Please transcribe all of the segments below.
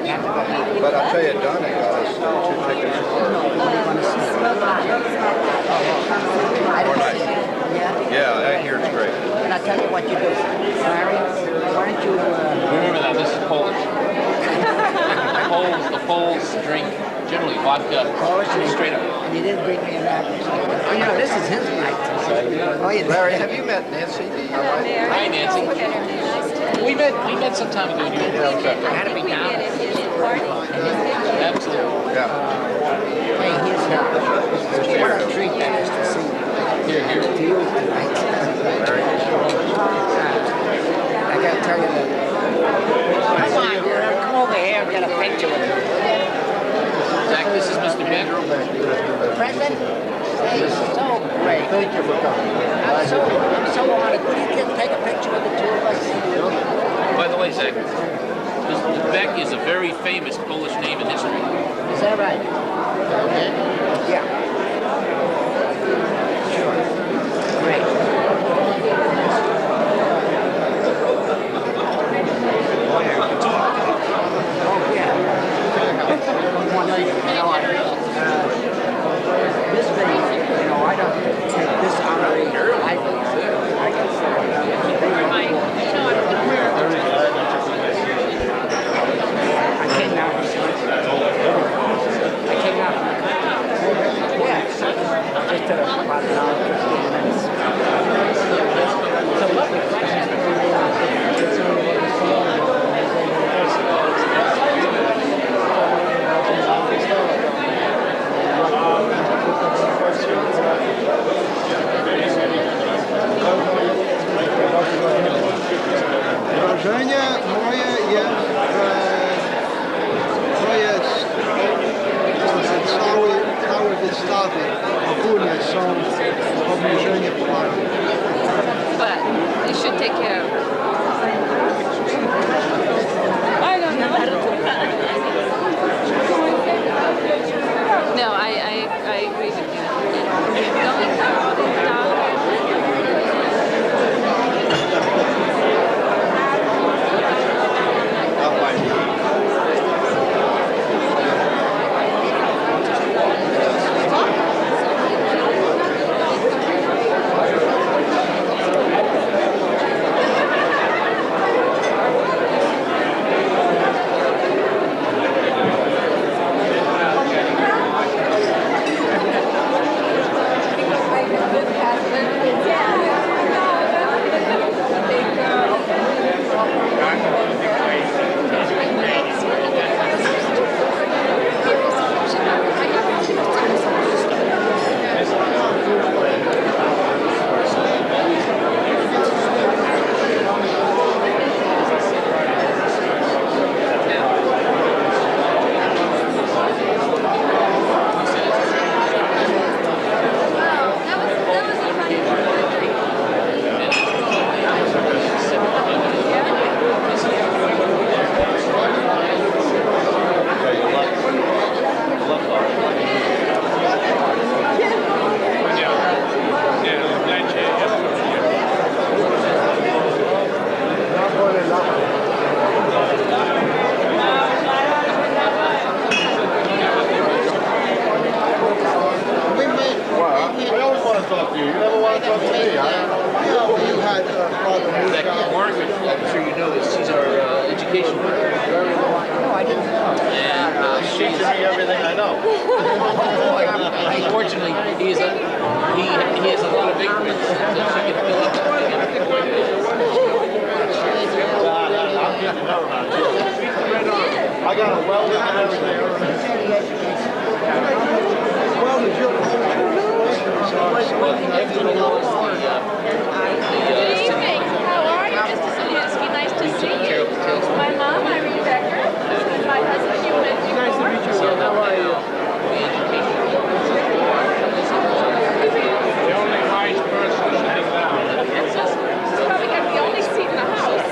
But I'll tell you, Donna got us 2 tickets for 4 nights. Yeah, I hear it's great. And I'll tell you what you do. Larry, why don't you... Remember that, this is Polish. The Poles drink generally vodka straight up. And he didn't bring me an apple. Oh, you know, this is his night. Oh, yeah. Larry, have you met Nancy? Hi, Nancy. We met some time ago. Yeah, okay. I had to be down. Absolutely. Yeah. Hey, he's what a treat that is to see. Here. To you tonight. I gotta tell you that. Come on, come over here and get a picture with him. Zach, this is Mr. Ben. Present? Hey, so great. Thank you for coming. I'm so honored. Could you just take a picture with the 2 of us? By the way, Zach, Beck is a very famous Polish name in history. Is that right? Yeah. Sure. Great. Oh, yeah. One thing, you know, this thing, you know, I don't take this honorary lightly. I came out from yeah, just about an hour, 15 minutes. It's a lovely place. Wrażenie moje jest, że to jest całe wystawy ogólnie są obniżenie Polaków. But you should take care of it. I don't know. No, I agree with you. Going down. Unfortunately, he has a lot of ignorance that she can fill up. I got a welder and everything. Welded your Good evening. How are you, Mr. Piłsudski? Nice to see you. My mom, Irene Becker. My husband, you met before. Nice to meet you. How are you? The only wise person sitting down. It's probably got the only seat in the house.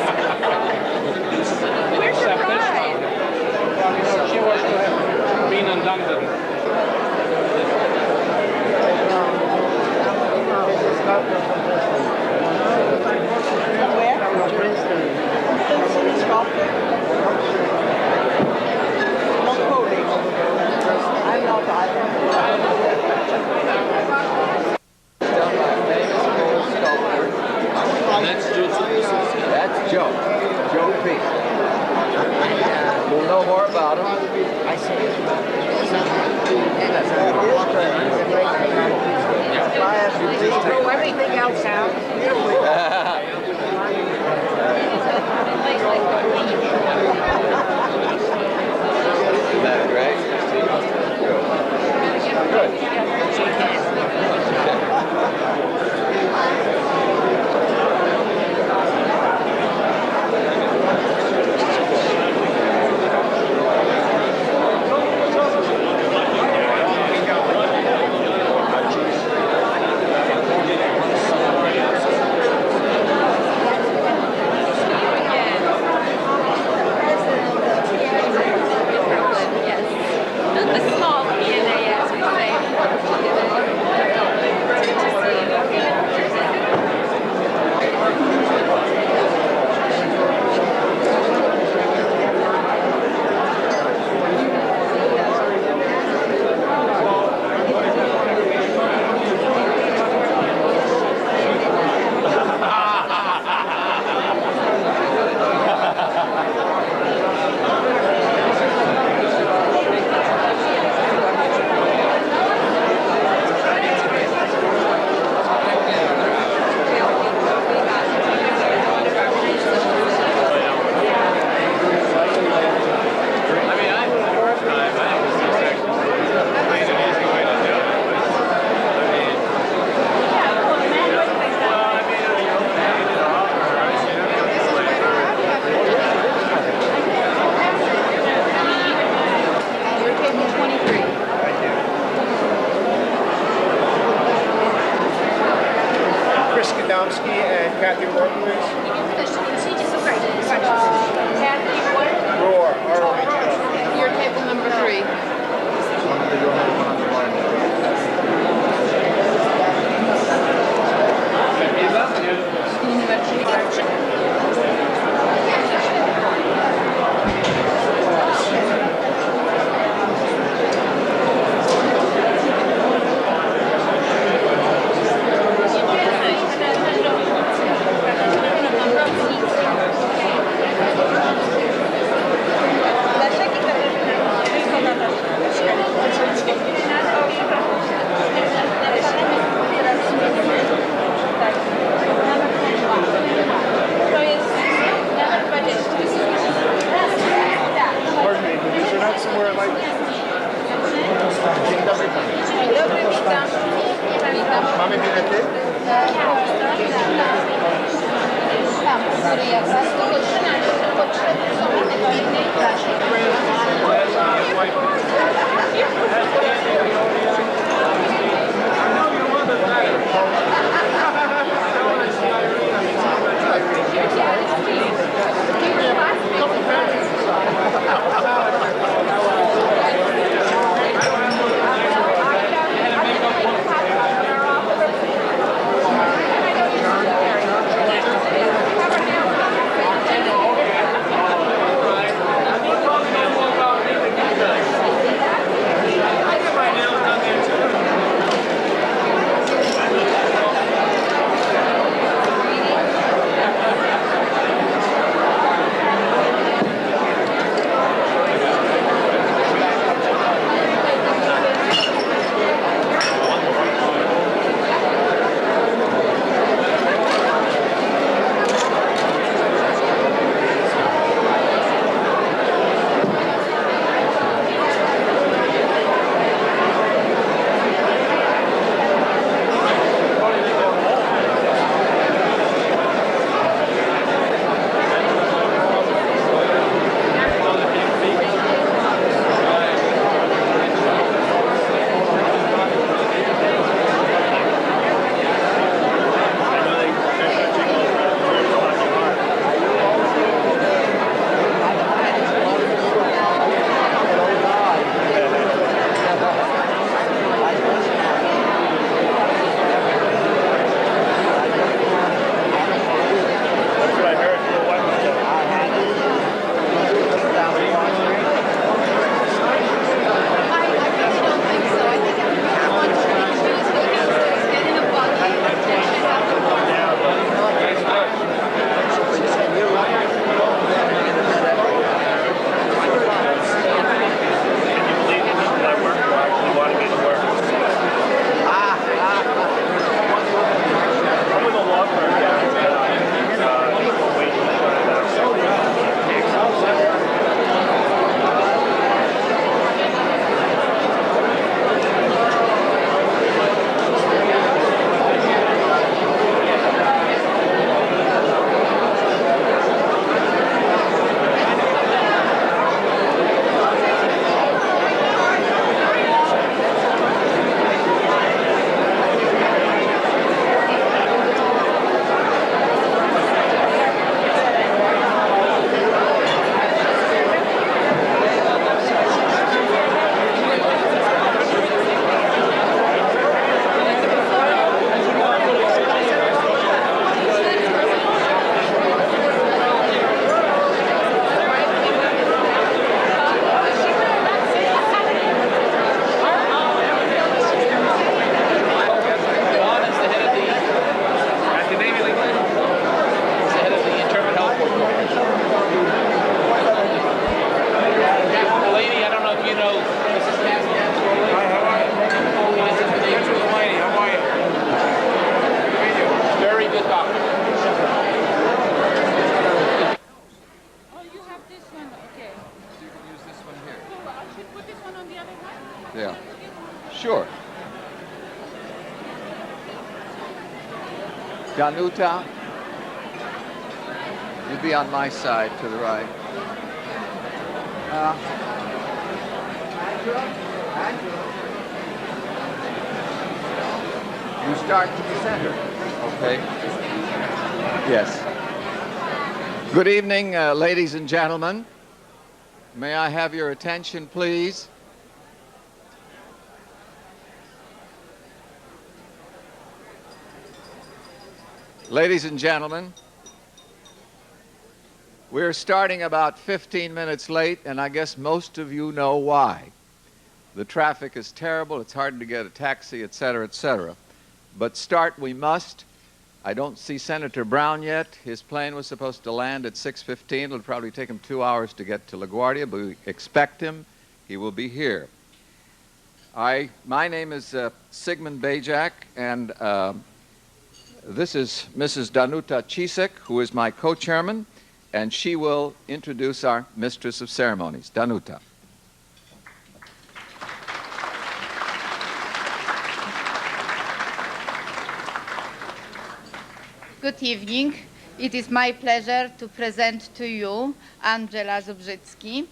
Joe. Joe P. We'll know more about him. I see. Throw everything else out. Isn't that great? The small DNA, as we say. Kathy Roar, please. Kathy, what? Roar, R-O-H. Your table number 3. Pardon me, but is there not somewhere like... Mami, viene aquí? Danuta, you be on my side to the right. You start to the center. Okay. Yes. Good evening, ladies and gentlemen. May I have your attention, please? Ladies and gentlemen, we're starting about 15 minutes late, and I guess most of you know why. The traffic is terrible, it's hard to get a taxi, etc., etc. But start we must. I don't see Senator Brown yet. His plane was supposed to land at 6:15. It'll probably take him 2 hours to get to LaGuardia, but we expect him. He will be here. My name is Sigmund Bajak, and this is Mrs. Danuta Cisek, who is my co-chairman, and she will introduce our Mistress of Ceremonies, Danuta. Good evening. It is my pleasure to present to you Angela Zubrzycki.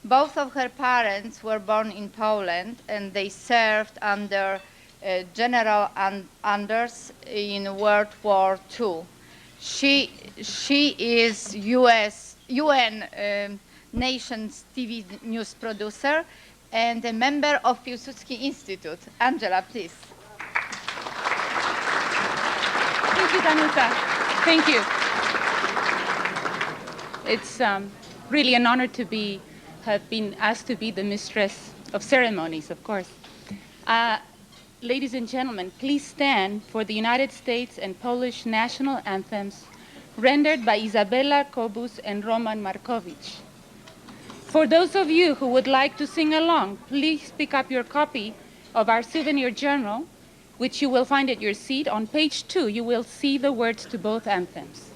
Both of her parents were born in Poland, and they served under General Anders in World War II. She is UN Nations TV news producer and a member of Piłsudski Institute. Angela, please. Thank you, Danuta. Thank you. It's really an honor to have been asked to be the Mistress of Ceremonies, of course. Ladies and gentlemen, please stand for the United States and Polish national anthems rendered by Izabela Kobus and Roman Markowicz. For those of you who would like to sing along, please pick up your copy of our souvenir journal, which you will find at your seat. On page 2, you will see the words to both anthems.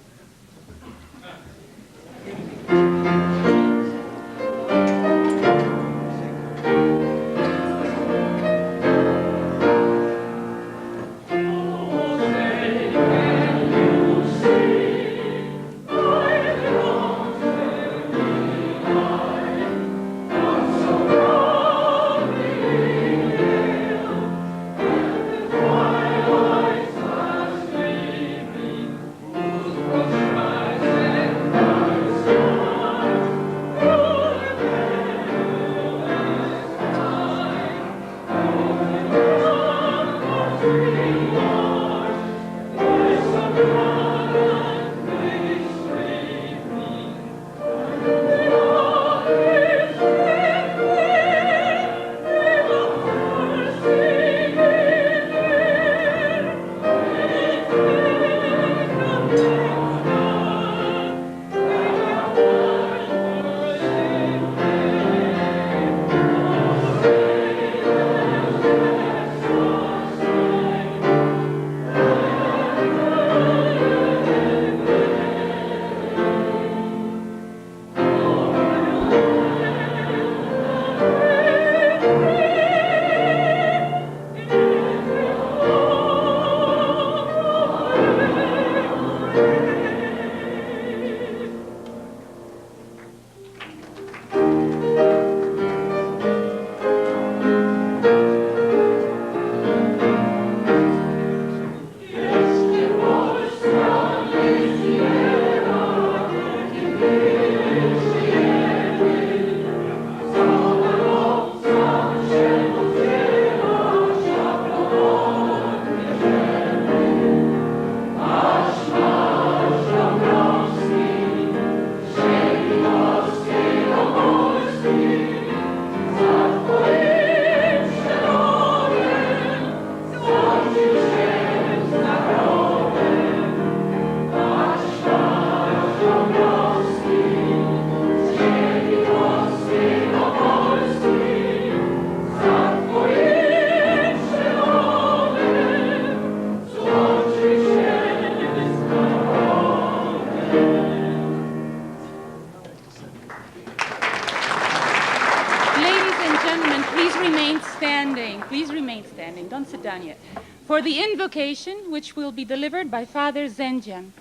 Please remain standing. Don't sit down yet. for the invocation, which will be delivered by Father Zenjan,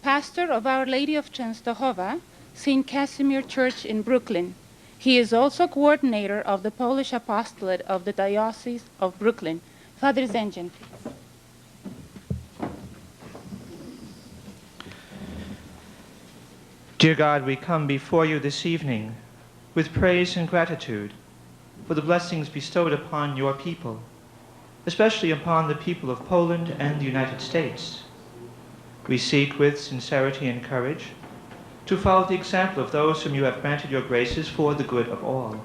pastor of Our Lady of Częstochowa, St. Casimir Church in Brooklyn. He is also coordinator of the Polish Apostolate of the Diocese of Brooklyn. Father Zenjan, please. Dear God, we come before you this evening with praise and gratitude for the blessings bestowed upon your people, especially upon the people of Poland and the United States. We seek with sincerity and courage to follow the example of those whom you have granted your graces for the good of all.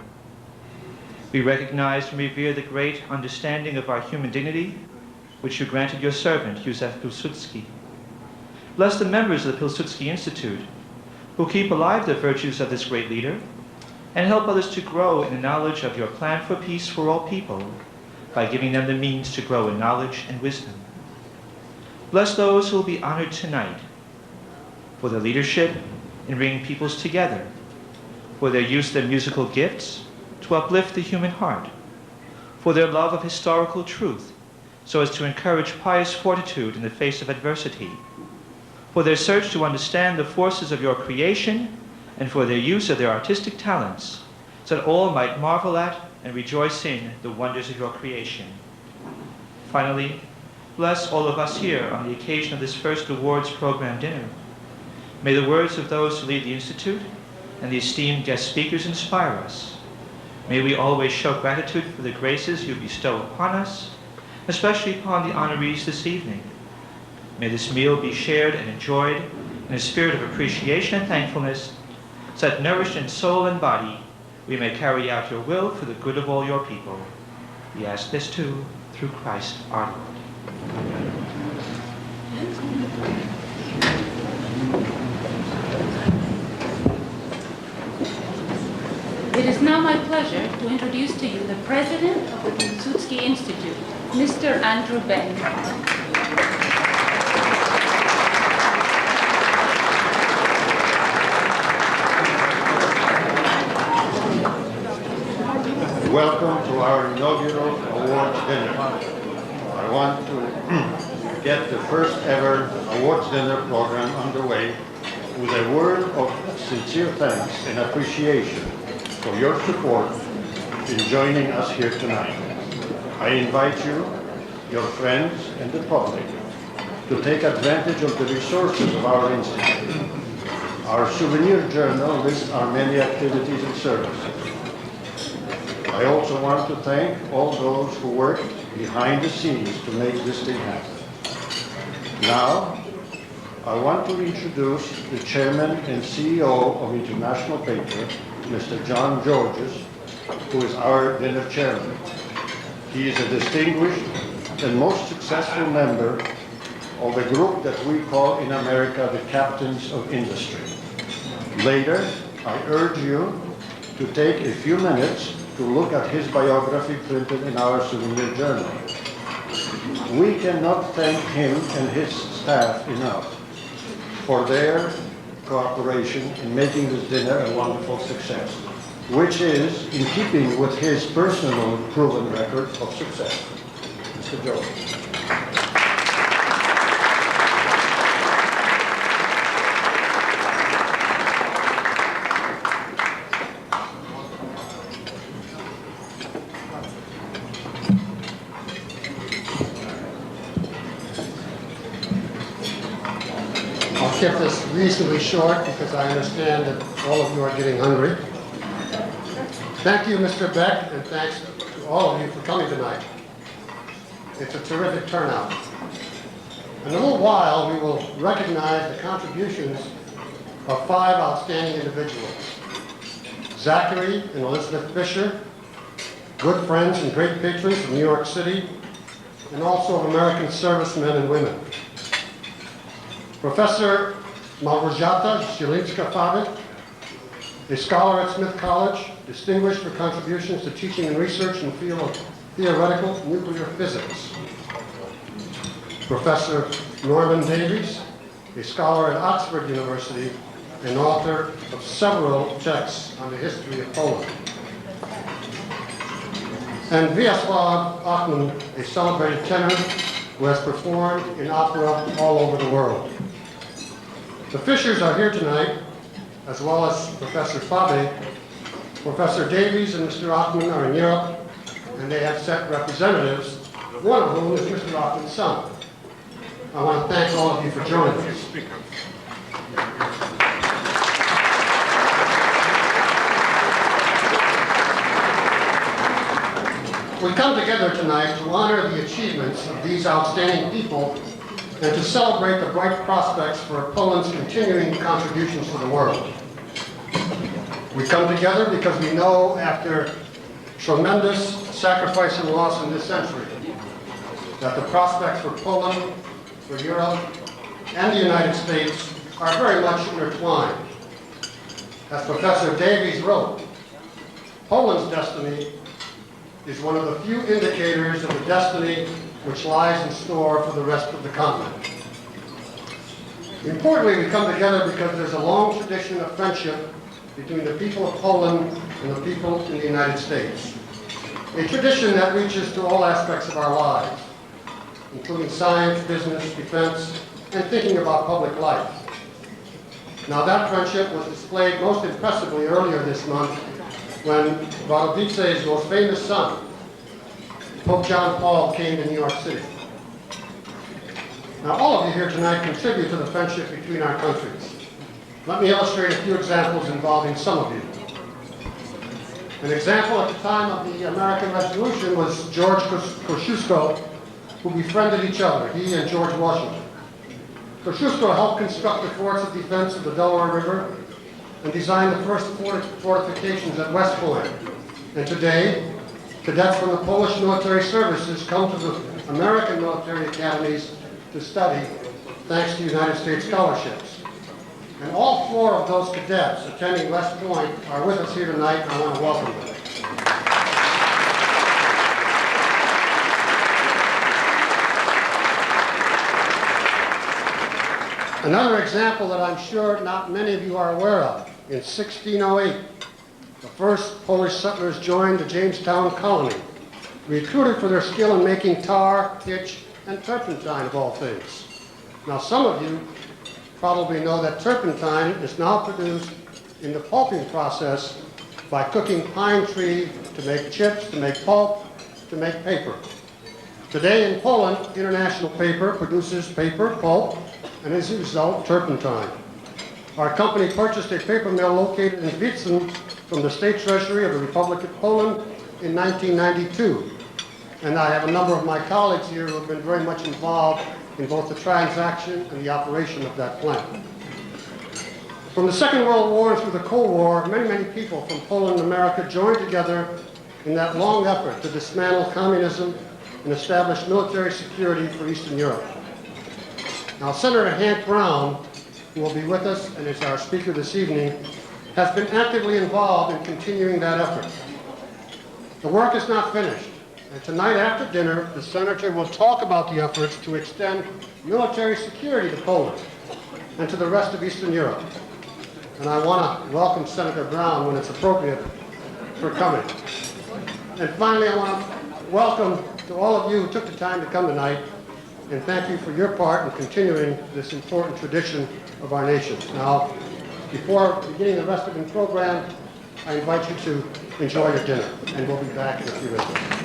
We recognize and revere the great understanding of our human dignity, which you granted your servant, Józef Piłsudski. Bless the members of the Piłsudski Institute, who keep alive the virtues of this great leader, and help others to grow in the knowledge of your plan for peace for all people, by giving them the means to grow in knowledge and wisdom. Bless those who will be honored tonight for their leadership in bringing peoples together, for their use of their musical gifts to uplift the human heart, for their love of historical truth so as to encourage pious fortitude in the face of adversity, for their search to understand the forces of your creation, and for their use of their artistic talents so that all might marvel at and rejoice in the wonders of your creation. Finally, bless all of us here on the occasion of this first awards program dinner. May the words of those who lead the Institute and the esteemed guest speakers inspire us. May we always show gratitude for the graces you bestow upon us, especially upon the honorees this evening. May this meal be shared and enjoyed in a spirit of appreciation and thankfulness, so that nourished in soul and body, we may carry out your will for the good of all your people. We ask this too, through Christ our Lord. It is now my pleasure to introduce to you the president of the Piłsudski Institute, Mr. Andrew Ben. Welcome to our inaugural awards dinner. I want to get the first ever awards dinner program underway with a word of sincere thanks and appreciation for your support in joining us here tonight. I invite you, your friends, and the public to take advantage of the resources of our institute. Our souvenir journal lists our many activities and services. I also want to thank all those who worked behind the scenes to make this thing happen. Now, I want to introduce the chairman and CEO of International Paper, Mr. John Georges, who is our dinner chairman. He is a distinguished and most successful member of a group that we call in America the Captains of Industry. Later, I urge you to take a few minutes to look at his biography printed in our souvenir journal. We cannot thank him and his staff enough for their cooperation in making this dinner a wonderful success, which is in keeping with his personal proven record of success. Mr. George. I'll keep this reasonably short because I understand that all of you are getting hungry. Thank you, Mr. Beck, and thanks to all of you for coming tonight. It's a terrific turnout. In a little while, we will recognize the contributions of 5 outstanding individuals. Zachary and Elizabeth Fisher, good friends and great patrons of New York City, and also of American servicemen and women. Professor Małgorzata Zielińska-Fawik, a scholar at Smith College, distinguished for contributions to teaching and research in the field of theoretical nuclear physics. Professor Norman Davies, a scholar at Oxford University and author of several texts on the history of Poland. And Wiesław Ochman, a celebrated tenor who has performed in opera all over the world. The Fishers are here tonight, as well as Professor Fabe. Professor Davies and Mr. Ockman are in Europe, and they have sent representatives, one of whom is Mr. Ockman's son. I want to thank all of you for joining us. We come together tonight to honor the achievements of these outstanding people and to celebrate the bright prospects for Poland's continuing contributions to the world. We come together because we know after tremendous sacrifice and loss in this century that the prospects for Poland, for Europe, and the United States are very much intertwined. As Professor Davies wrote, Poland's destiny is one of the few indicators of the destiny which lies in store for the rest of the continent. Importantly, we come together because there's a long tradition of friendship between the people of Poland and the people in the United States. A tradition that reaches to all aspects of our lives, including science, business, defense, and thinking about public life. Now that friendship was displayed most impressively earlier this month when Wadowice's most famous son, Pope John Paul, came to New York City. Now all of you here tonight contribute to the friendship between our countries. Let me illustrate a few examples involving some of you. An example at the time of the American Revolution was George Kosciuszko, who befriended each other, he and George Washington. Kosciuszko helped construct the forts of defense of the Delaware River and designed the first fortifications at West Point. And today, cadets from the Polish military services come to the American military academies to study, thanks to United States scholarships. And all 4 of those cadets attending West Point are with us here tonight, and I want to welcome them. Another example that I'm sure not many of you are aware of, in 1608, the first Polish settlers joined the Jamestown colony, recruited for their skill in making tar, pitch, and turpentine of all things. Now some of you probably know that turpentine is now produced in the pulping process by cooking pine tree to make chips, to make pulp, to make paper. Today in Poland, International Paper produces paper, pulp, and as a result, turpentine. Our company purchased a paper mill located in Wietzen from the State Treasury of the Republic of Poland in 1992. And I have a number of my colleagues here who have been very much involved in both the transaction and the operation of that plant. From the Second World War and through the Cold War, many people from Poland and America joined together in that long effort to dismantle communism and establish military security for Eastern Europe. Now, Senator Hank Brown, who will be with us and is our speaker this evening, has been actively involved in continuing that effort. The work is not finished. And tonight after dinner, the Senator will talk about the efforts to extend military security to Poland and to the rest of Eastern Europe. And I want to welcome Senator Brown when it's appropriate for coming. And finally, I want to welcome to all of you who took the time to come tonight and thank you for your part in continuing this important tradition of our nation. Now, before beginning the rest of the program, I invite you to enjoy your dinner, and we'll be back in a few minutes.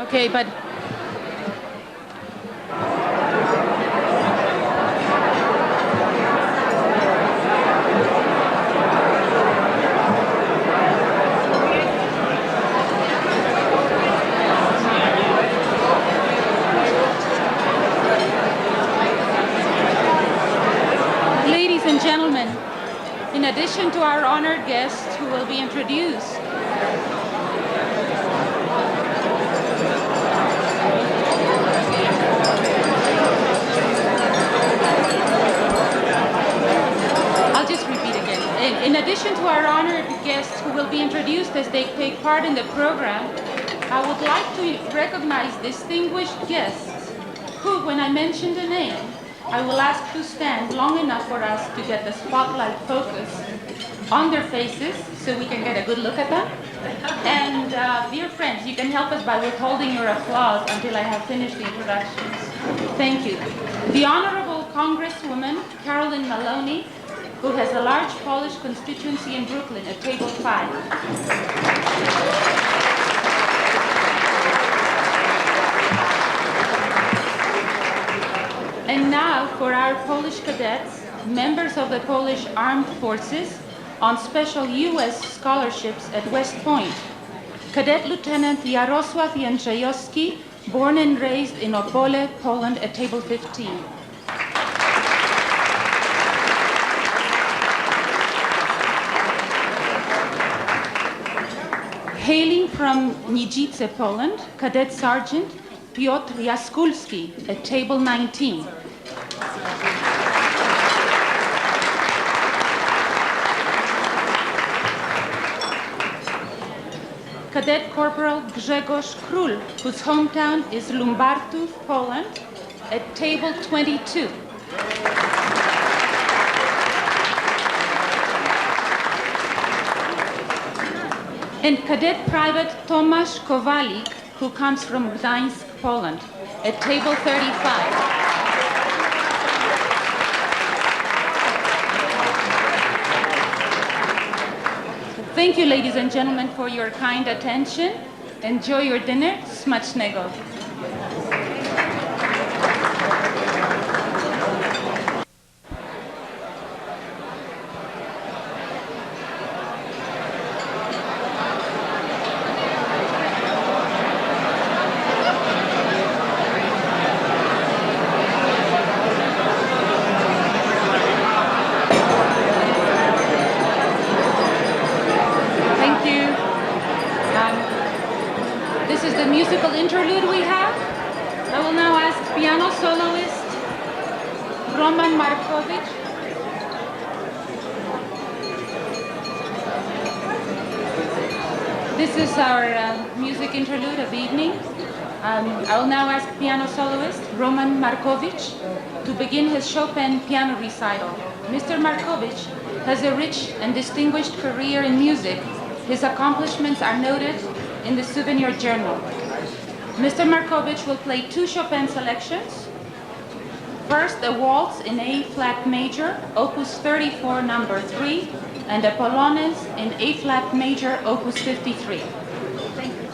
Okay, but ladies and gentlemen, in addition to our honored guests who will be introduced, I'll just repeat again. In addition to our honored guests who will be introduced as they take part in the program, I would like to recognize distinguished guests who, when I mention the name, I will ask to stand long enough for us to get the spotlight focus on their faces so we can get a good look at them. And dear friends, you can help us by withholding your applause until I have finished the introductions. Thank you. The Honorable Congresswoman Carolyn Maloney, who has a large Polish constituency in Brooklyn at table 5. And now for our Polish cadets, members of the Polish Armed Forces on special U.S. scholarships at West Point. Cadet Lieutenant Jarosław Jędrzejowski, born and raised in Opole, Poland at table 15. Hailing from Nidzice, Poland, Cadet Sergeant Piotr Jaskulski at table 19. Cadet Corporal Grzegorz Król, whose hometown is Lumbartów, Poland, at table 22. And Cadet Private Tomasz Kowalik, who comes from Gdańsk, Poland, at table 35. Thank you, ladies and gentlemen, for your kind attention. Enjoy your dinner. Smacznego. Interlude we have. I will now ask piano soloist Roman Markovich. This is our music interlude of the evening. I will now ask piano soloist Roman Markovich to begin his Chopin piano recital. Mr. Markovich has a rich and distinguished career in music. His accomplishments are noted in the souvenir journal. Mr. Markovich will play 2 Chopin selections. First, a waltz in A-flat major, opus 34, number 3, and a polonaise in A-flat major, opus 53. Thank you.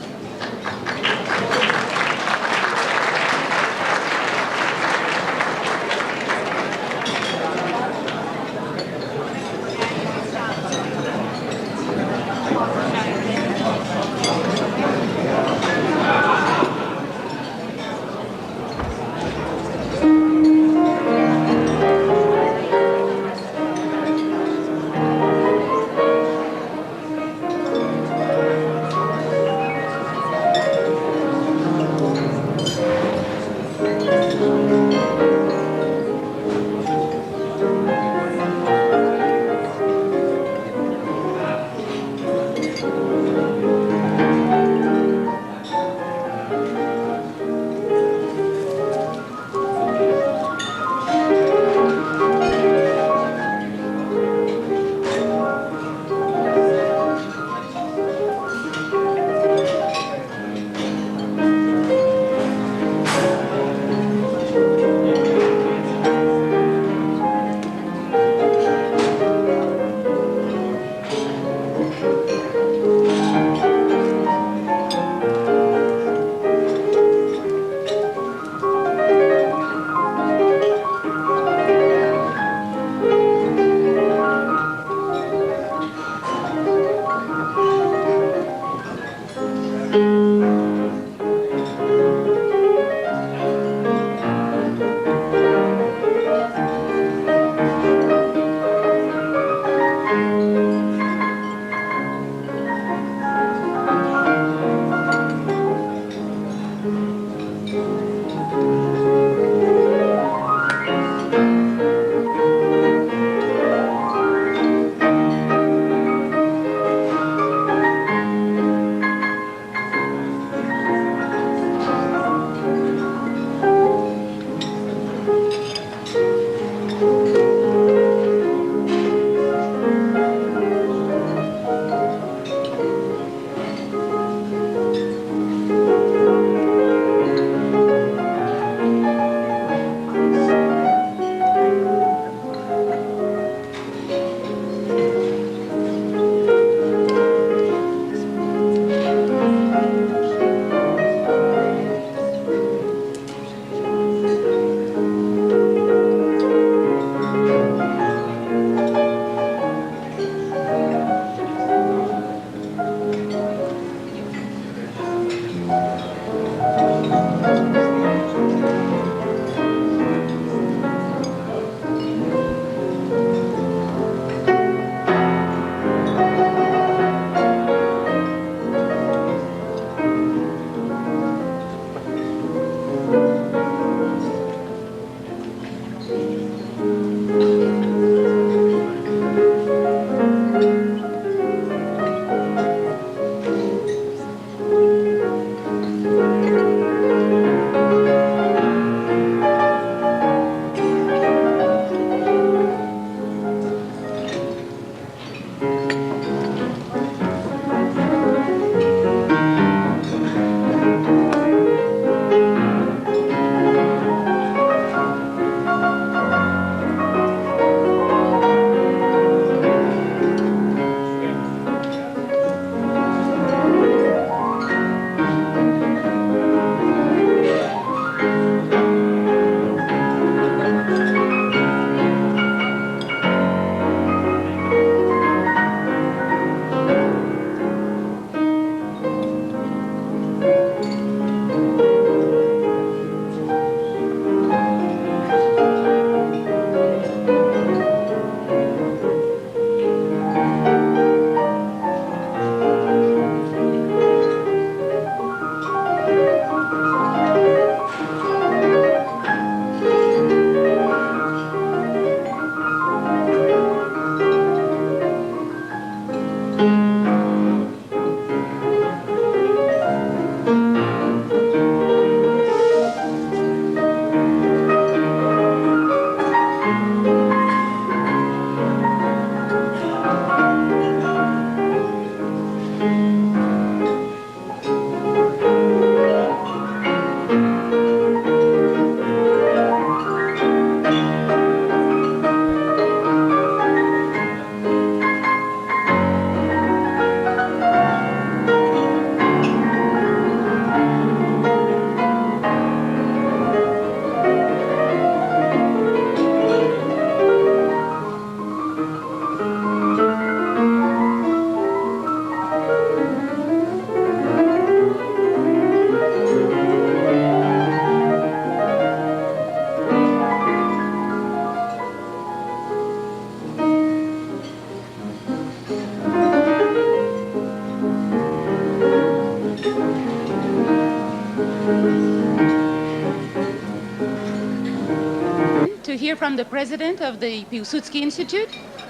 to hear from the president of the Piłsudski Institute,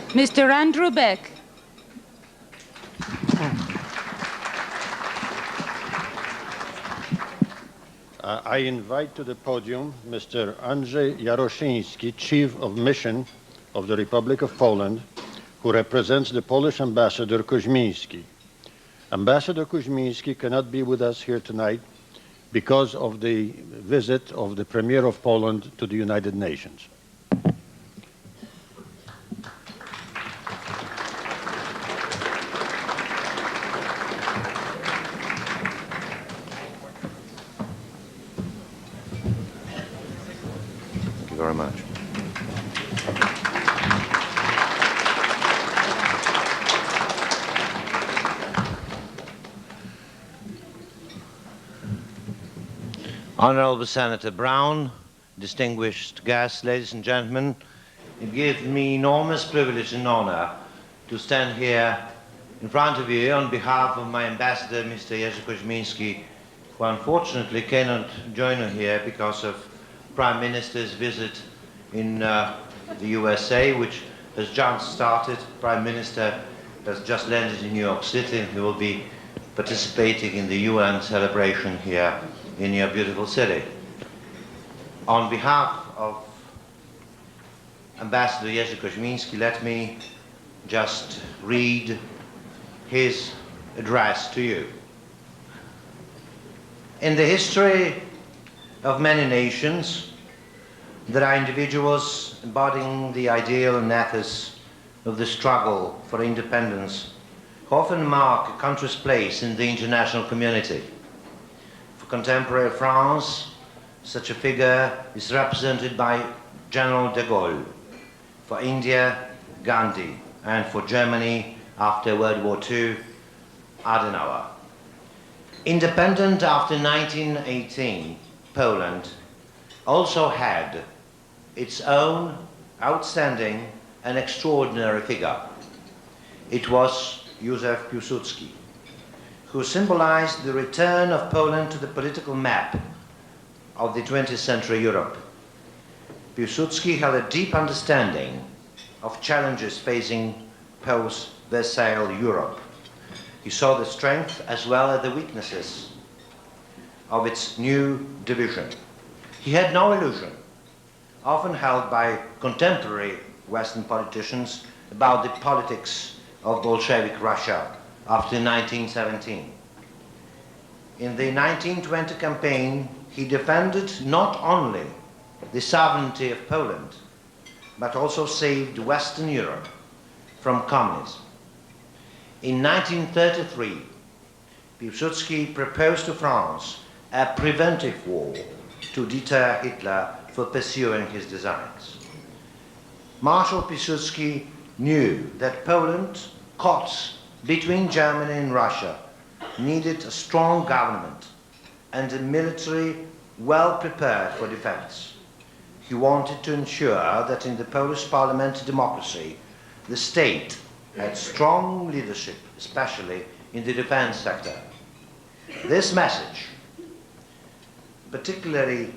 Mr. Andrew Beck. I invite to the podium Mr. Andrzej Jaroszyński, Chief of Mission of the Republic of Poland, who represents the Polish Ambassador Kuźmiński. Ambassador Kuźmiński cannot be with us here tonight because of the visit of the Premier of Poland to the United Nations. Thank you very much. Honorable Senator Brown, distinguished guests, ladies and gentlemen, it gives me enormous privilege and honor to stand here in front of you on behalf of my ambassador, Mr. Jerzy Kuźmiński, who unfortunately cannot join us here because of Prime Minister's visit in the USA, which has just started. Prime Minister has just landed in New York City, and he will be participating in the UN celebration here in your beautiful city. On behalf of Ambassador Jerzy Kuźmiński, let me just read his address to you. In the history of many nations, there are individuals embodying the ideal and ethos of the struggle for independence who often mark a country's place in the international community. For contemporary France, such a figure is represented by General de Gaulle, for India, Gandhi, and for Germany, after World War II, Adenauer. Independent after 1918, Poland also had its own outstanding and extraordinary figure. It was Józef Piłsudski, who symbolized the return of Poland to the political map of the 20th century Europe. Piłsudski had a deep understanding of challenges facing post-Versailles Europe. He saw the strength as well as the weaknesses of its new division. He had no illusion, often held by contemporary Western politicians, about the politics of Bolshevik Russia after 1917. In the 1920 campaign, he defended not only the sovereignty of Poland, but also saved Western Europe from communism. In 1933, Piłsudski proposed to France a preventive war to deter Hitler for pursuing his designs. Marshal Piłsudski knew that Poland, caught between Germany and Russia, needed a strong government and a military well prepared for defense. He wanted to ensure that in the Polish parliamentary democracy, the state had strong leadership, especially in the defense sector. This message, particularly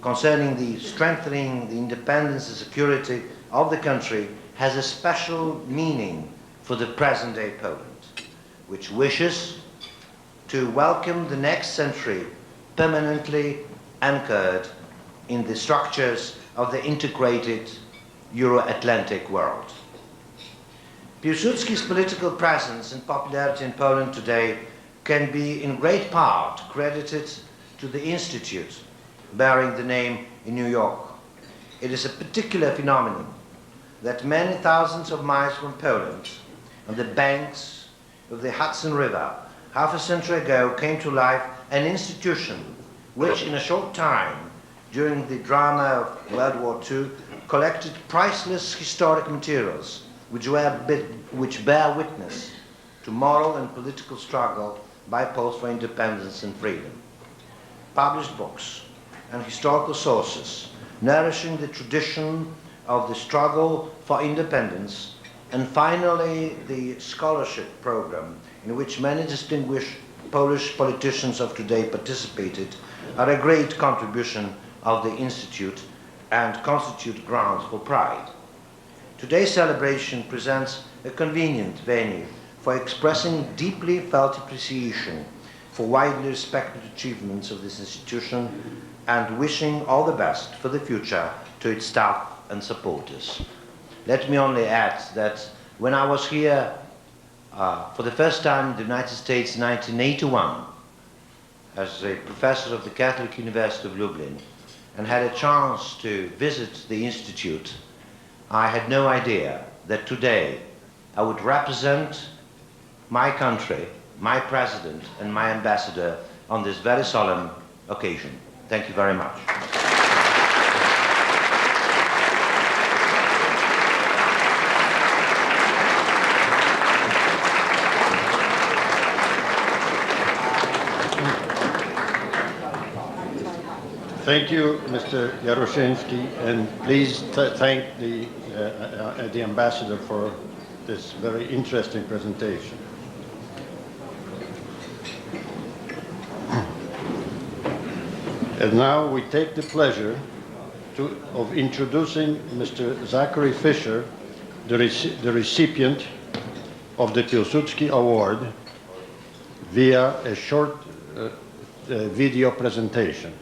concerning the strengthening the independence and security of the country, has a special meaning for the present-day Poland, which wishes to welcome the next century permanently anchored in the structures of the integrated Euro-Atlantic world. Piłsudski's political presence and popularity in Poland today can be in great part credited to the institute bearing the name in New York. It is a particular phenomenon that many thousands of miles from Poland, on the banks of the Hudson River, half a century ago came to life an institution which in a short time, during the drama of World War II, collected priceless historic materials which bear witness to moral and political struggle by Poles for independence and freedom. Published books and historical sources nourishing the tradition of the struggle for independence, and finally the scholarship program in which many distinguished Polish politicians of today participated, are a great contribution of the Institute and constitute grounds for pride. Today's celebration presents a convenient venue for expressing deeply felt appreciation for widely respected achievements of this institution and wishing all the best for the future to its staff and supporters. Let me only add that when I was here for the first time in the United States in 1981 as a professor of the Catholic University of Lublin and had a chance to visit the Institute, I had no idea that today I would represent my country, my president, and my ambassador on this very solemn occasion. Thank you very much. Thank you, Mr. Jaroszyński, and please thank the ambassador for this very interesting presentation. And now we take the pleasure of introducing Mr. Zachary Fisher, the recipient of the Piłsudski Award, via a short video presentation.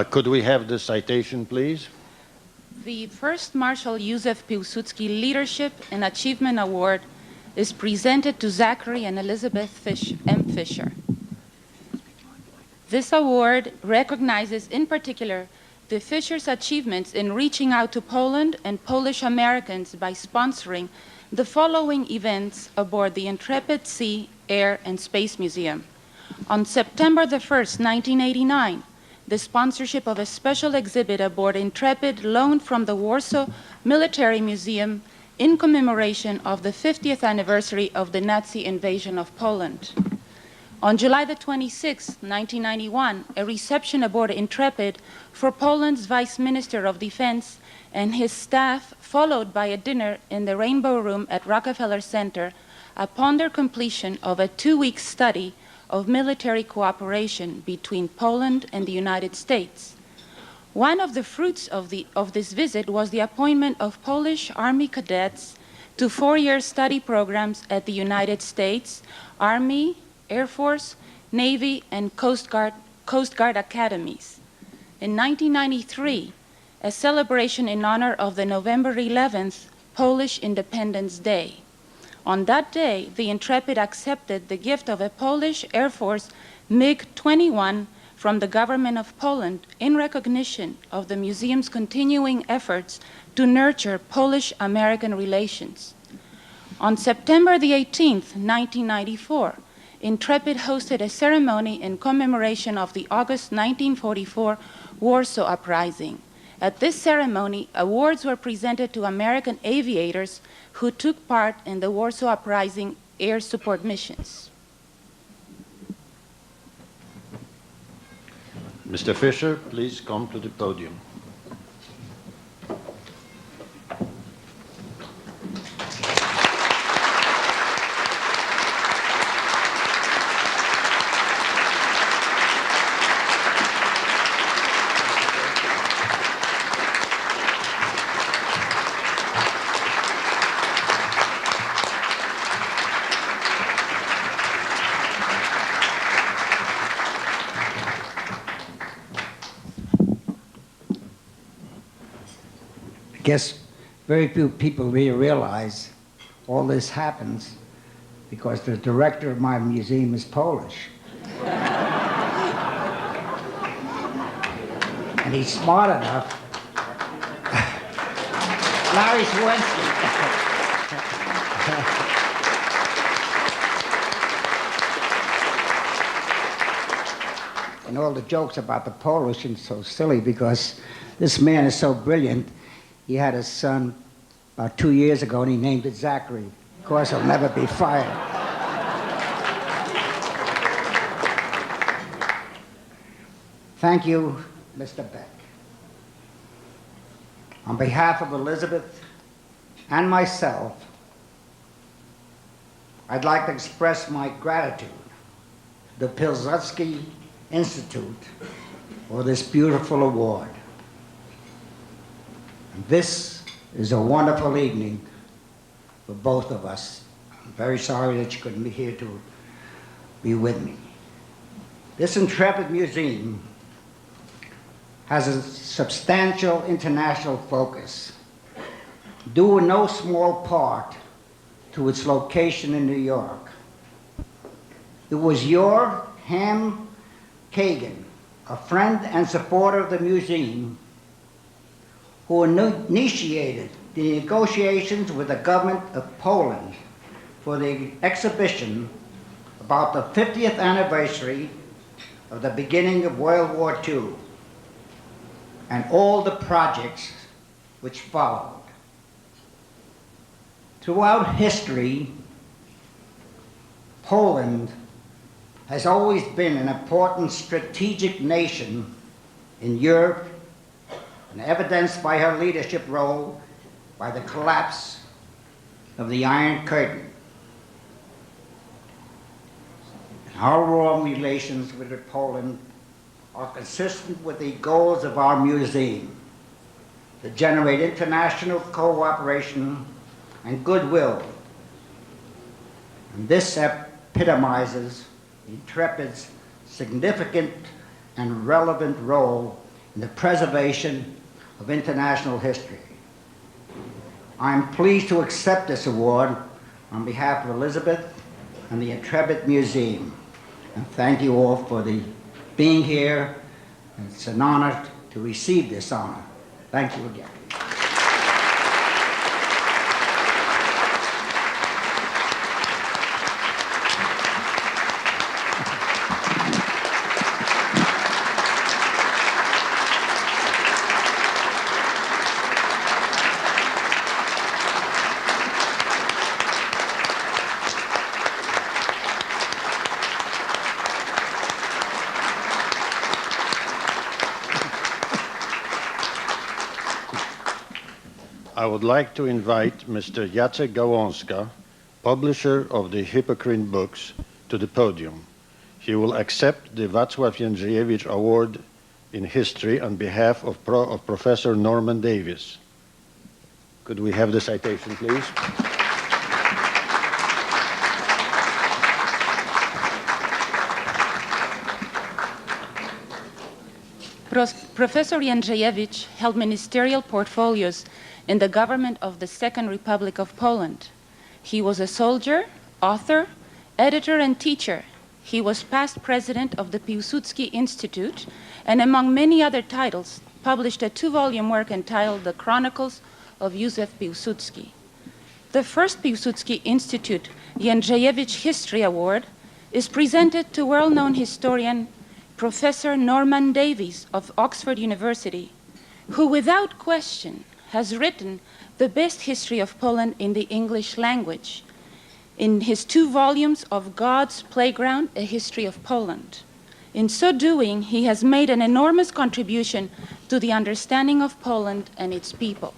Could we have the citation, please? The first Marshal Józef Piłsudski Leadership and Achievement Award is presented to Zachary and Elizabeth M. Fisher. This award recognizes in particular the Fishers' achievements in reaching out to Poland and Polish Americans by sponsoring the following events aboard the Intrepid Sea, Air, and Space Museum. On September the 1st, 1989, the sponsorship of a special exhibit aboard Intrepid loaned from the Warsaw Military Museum in commemoration of the 50th anniversary of the Nazi invasion of Poland. On July the 26th, 1991, a reception aboard Intrepid for Poland's Vice Minister of Defense and his staff, followed by a dinner in the Rainbow Room at Rockefeller Center upon their completion of a 2-week study of military cooperation between Poland and the United States. One of the fruits of this visit was the appointment of Polish Army cadets to 4-year study programs at the United States Army, Air Force, Navy, and Coast Guard academies. In 1993, a celebration in honor of the November 11th Polish Independence Day. On that day, the Intrepid accepted the gift of a Polish Air Force MiG-21 from the government of Poland in recognition of the museum's continuing efforts to nurture Polish-American relations. On September the 18th, 1994, Intrepid hosted a ceremony in commemoration of the August 1944 Warsaw Uprising. At this ceremony, awards were presented to American aviators who took part in the Warsaw Uprising air support missions. Mr. Fisher, please come to the podium. I guess very few people really realize all this happens because the director of my museum is Polish. And he's smart enough. Larry Swinsky. And all the jokes about the Polish are so silly because this man is so brilliant. He had a son about 2 years ago and he named it Zachary. Of course, he'll never be fired. Thank you, Mr. Beck. On behalf of Elizabeth and myself, I'd like to express my gratitude to the Piłsudski Institute for this beautiful award. And this is a wonderful evening for both of us. I'm very sorry that you couldn't be here to be with me. This intrepid museum has a substantial international focus, due in no small part to its location in New York. It was your Ham Kagan, a friend and supporter of the museum, who initiated the negotiations with the government of Poland for the exhibition about the 50th anniversary of the beginning of World War II and all the projects which followed. Throughout history, Poland has always been an important strategic nation in Europe, and evidenced by her leadership role by the collapse of the Iron Curtain. Our warm relations with Poland are consistent with the goals of our museum to generate international cooperation and goodwill. And this epitomizes Intrepid's significant and relevant role in the preservation of international history. I am pleased to accept this award on behalf of Elizabeth and the Intrepid Museum. And thank you all for being here. It's an honor to receive this honor. Thank you again. I would like to invite Mr. Jacek Gałązka, publisher of the Hippocrene books, to the podium. He will accept the Wacław Jędrzejewicz Award in History on behalf of Professor Norman Davies. Could we have the citation, please? Professor Jędrzejewicz held ministerial portfolios in the government of the Second Republic of Poland. He was a soldier, author, editor, and teacher. He was past president of the Piłsudski Institute, and among many other titles, published a 2-volume work entitled The Chronicles of Józef Piłsudski. The first Piłsudski Institute Jędrzejewicz History Award is presented to well-known historian Professor Norman Davies of Oxford University, who without question has written the best history of Poland in the English language in his 2 volumes of God's Playground, A History of Poland. In so doing, he has made an enormous contribution to the understanding of Poland and its people.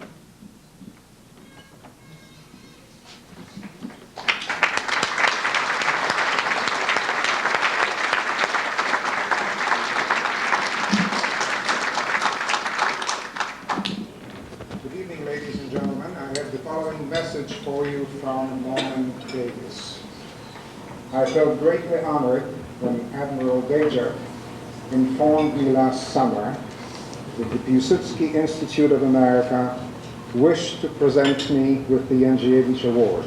Message for you from Norman Davies. I felt greatly honored when Admiral Gajor informed me last summer that the Piłsudski Institute of America wished to present me with the Jędrzejewicz Award.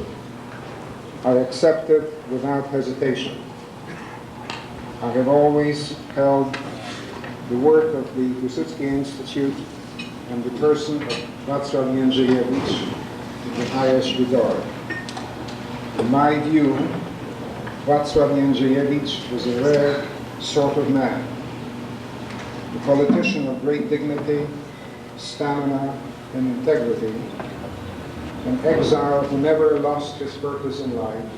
I accept it without hesitation. I have always held the work of the Piłsudski Institute and the person of Wacław Jędrzejewicz in the highest regard. In my view, Wacław Jędrzejewicz was a rare sort of man, a politician of great dignity, stamina, and integrity, an exile who never lost his purpose in life,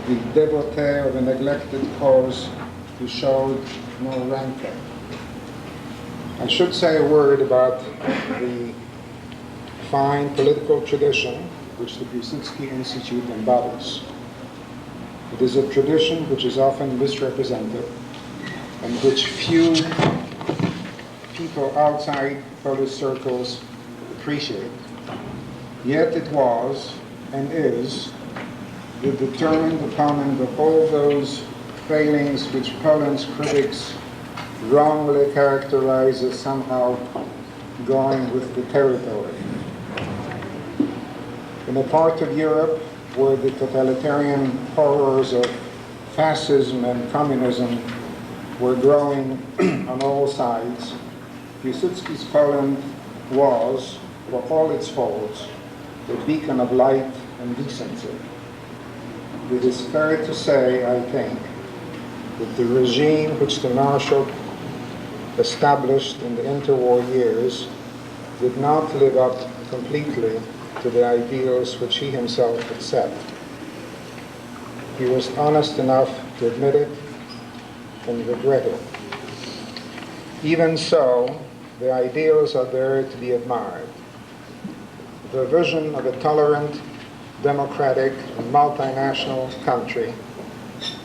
the devotee of a neglected cause who showed no rancor. I should say a word about the fine political tradition which the Piłsudski Institute embodies. It is a tradition which is often misrepresented and which few people outside Polish circles appreciate. Yet it was and is the determined opponent of all those failings which Poland's critics wrongly characterize as somehow going with the territory. In a part of Europe where the totalitarian horrors of fascism and communism were growing on all sides, Piłsudski's Poland was, for all its faults, a beacon of light and decency. It is fair to say, I think, that the regime which the Marshal established in the interwar years did not live up completely to the ideals which he himself had set. He was honest enough to admit it and regret it. Even so, the ideals are there to be admired. The vision of a tolerant, democratic, and multinational country,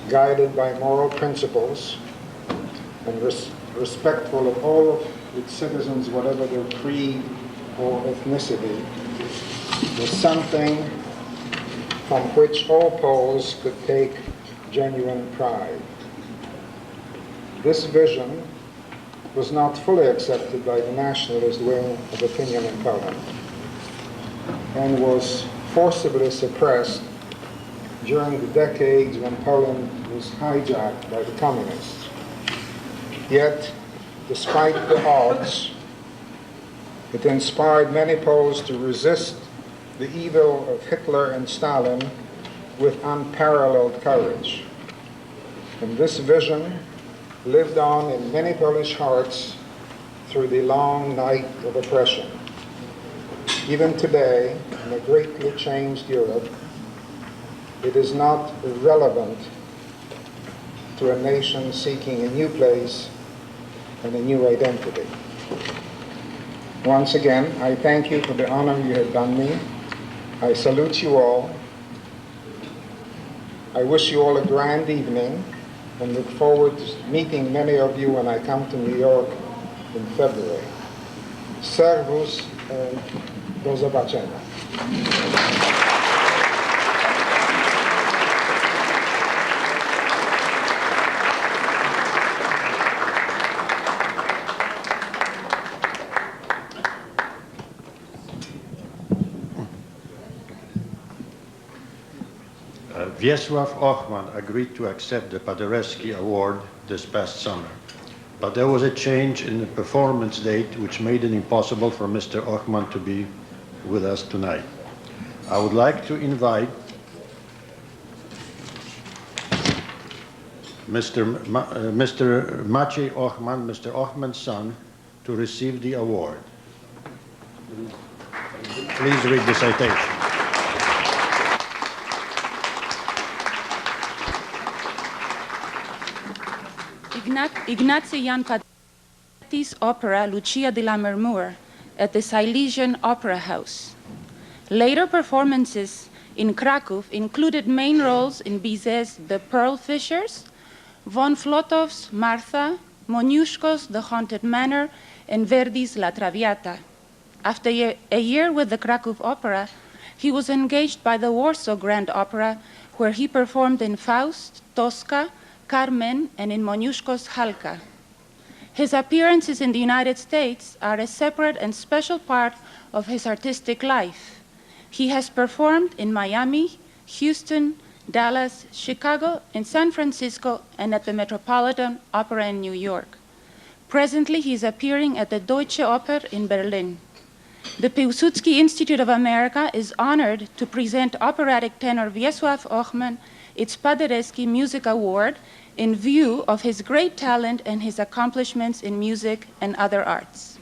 guided by moral principles and respectful of all of its citizens, whatever their creed or ethnicity, was something from which all Poles could take genuine pride. This vision was not fully accepted by the nationalist wing of opinion in Poland and was forcibly suppressed during the decades when Poland was hijacked by the communists. Yet, despite the odds, it inspired many Poles to resist the evil of Hitler and Stalin with unparalleled courage. And this vision lived on in many Polish hearts through the long night of oppression. Even today, in a greatly changed Europe, it is not irrelevant to a nation seeking a new place and a new identity. Once again, I thank you for the honor you have done me. I salute you all. I wish you all a grand evening and look forward to meeting many of you when I come to New York in February. Servus and do zobaczenia. Wiesław Ochman agreed to accept the Paderewski Award this past summer, but there was a change in the performance date which made it impossible for Mr. Ochman to be with us tonight. I would like to invite Mr. Maciej Ochman, Mr. Ochman's son, to receive the award. Please read the citation. Ignacy Jan Paderewski's opera Lucia de Lammermoor at the Silesian Opera House. Later performances in Kraków included main roles in Bizet's The Pearl Fishers, von Flotov's Martha, Moniuszko's The Haunted Manor, and Verdi's La Traviata. After a year with the Kraków Opera, he was engaged by the Warsaw Grand Opera, where he performed in Faust, Tosca, Carmen, and in Moniuszko's Halka. His appearances in the United States are a separate and special part of his artistic life. He has performed in Miami, Houston, Dallas, Chicago, and San Francisco, and at the Metropolitan Opera in New York. Presently, he is appearing at the Deutsche Oper in Berlin. The Piłsudski Institute of America is honored to present operatic tenor Wiesław Ochman its Paderewski Music Award in view of his great talent and his accomplishments in music and other arts.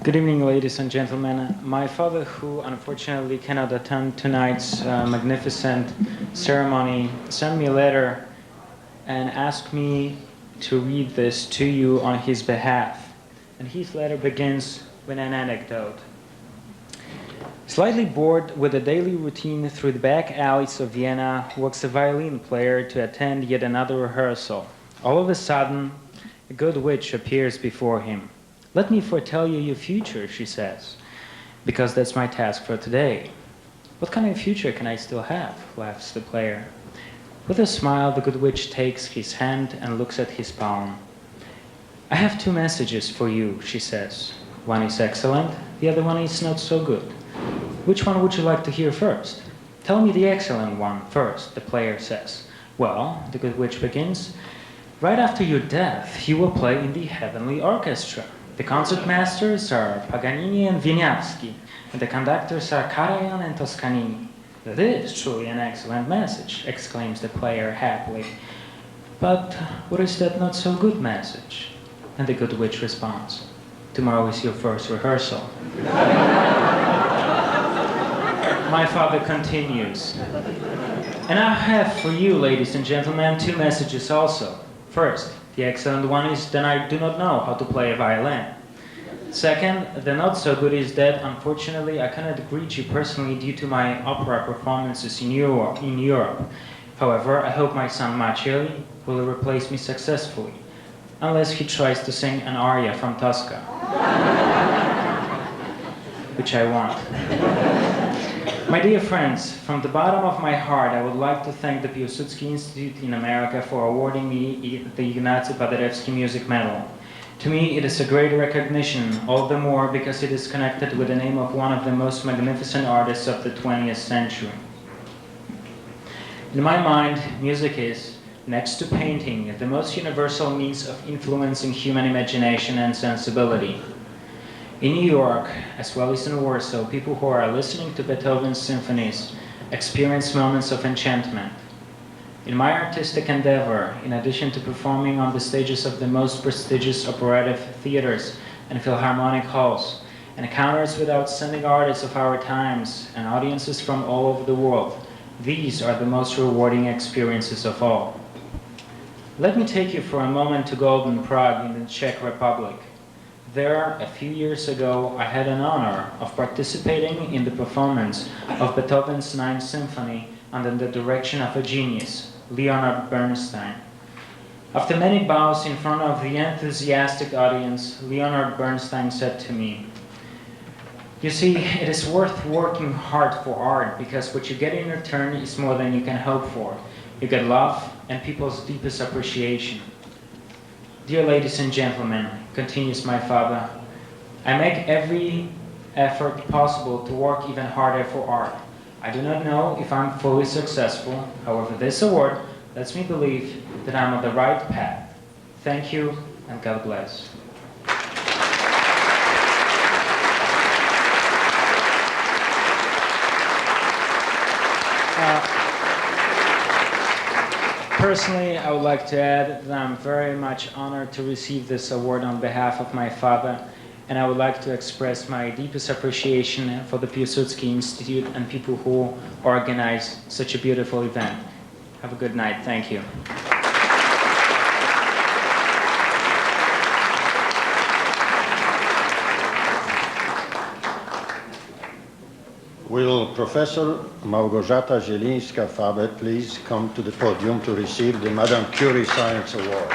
Good evening, ladies and gentlemen. My father, who unfortunately cannot attend tonight's magnificent ceremony, sent me a letter and asked me to read this to you on his behalf. And his letter begins with an anecdote. Slightly bored with the daily routine through the back alleys of Vienna, walks a violin player to attend yet another rehearsal. All of a sudden, a good witch appears before him. "Let me foretell you your future," she says, "because that's my task for today." "What kind of future can I still have?" laughs the player. With a smile, the good witch takes his hand and looks at his palm. "I have two messages for you," she says. "One is excellent, the other one is not so good. Which one would you like to hear first?" "Tell me the excellent one first," the player says. "Well," the good witch begins, "right after your death, you will play in the heavenly orchestra. The concertmasters are Paganini and Wieniawski, and the conductors are Karajan and Toscanini." "That is truly an excellent message," exclaims the player happily. "But what is that not so good message?" And the good witch responds, "Tomorrow is your first rehearsal." My father continues, "And I have for you, ladies and gentlemen, two messages also. First, the excellent one is that I do not know how to play a violin. Second, the not so good is that, unfortunately, I cannot greet you personally due to my opera performances in Europe. However, I hope my son Maciej will replace me successfully, unless he tries to sing an aria from Tosca, which I want. My dear friends, from the bottom of my heart, I would like to thank the Piłsudski Institute in America for awarding me the Ignacy Paderewski Music Medal. To me, it is a great recognition, all the more because it is connected with the name of one of the most magnificent artists of the 20th century. In my mind, music is, next to painting, the most universal means of influencing human imagination and sensibility. In New York, as well as in Warsaw, people who are listening to Beethoven's symphonies experience moments of enchantment. In my artistic endeavor, in addition to performing on the stages of the most prestigious operatic theaters and philharmonic halls, encounters with outstanding artists of our times and audiences from all over the world, these are the most rewarding experiences of all. Let me take you for a moment to Golden Prague in the Czech Republic. There, a few years ago, I had an honor of participating in the performance of Beethoven's Ninth Symphony under the direction of a genius, Leonard Bernstein. After many bows in front of the enthusiastic audience, Leonard Bernstein said to me, "You see, it is worth working hard for art because what you get in return is more than you can hope for. You get love and people's deepest appreciation." Dear ladies and gentlemen, continues my father, I make every effort possible to work even harder for art. I do not know if I'm fully successful. However, this award lets me believe that I'm on the right path. Thank you, and God bless. Personally, I would like to add that I'm very much honored to receive this award on behalf of my father, and I would like to express my deepest appreciation for the Piłsudski Institute and people who organize such a beautiful event. Have a good night. Thank you. Will Professor Małgorzata Zielińska-Faber please come to the podium to receive the Madame Curie Science Award?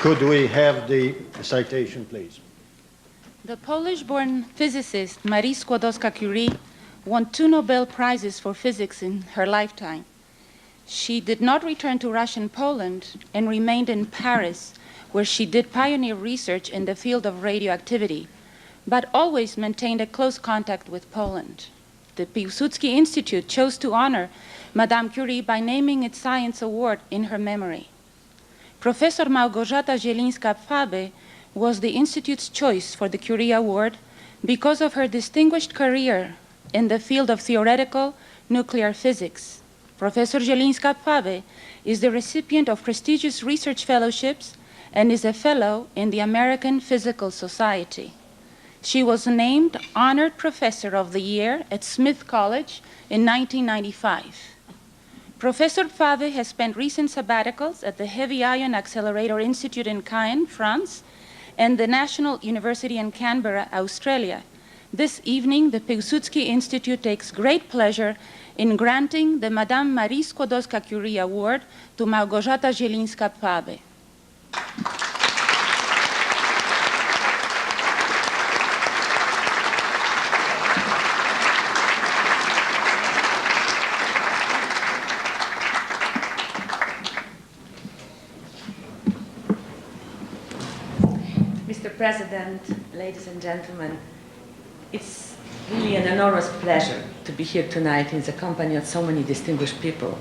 Could we have the citation, please? The Polish-born physicist Marie Skłodowska-Curie won 2 Nobel Prizes for physics in her lifetime. She did not return to Russian Poland and remained in Paris, where she did pioneer research in the field of radioactivity, but always maintained a close contact with Poland. The Piłsudski Institute chose to honor Madame Curie by naming its science award in her memory. Professor Małgorzata Zielińska-Pfaby was the Institute's choice for the Curie Award because of her distinguished career in the field of theoretical nuclear physics. Professor Zielińska-Pfaby is the recipient of prestigious research fellowships and is a fellow in the American Physical Society. She was named Honored Professor of the Year at Smith College in 1995. Professor Pfaby has spent recent sabbaticals at the Heavy Ion Accelerator Institute in Caen, France, and the National University in Canberra, Australia. This evening, the Piłsudski Institute takes great pleasure in granting the Madame Marie Skłodowska-Curie Award to Małgorzata Zielińska-Pfaby. Mr. President, ladies and gentlemen, it's really an enormous pleasure to be here tonight in the company of so many distinguished people.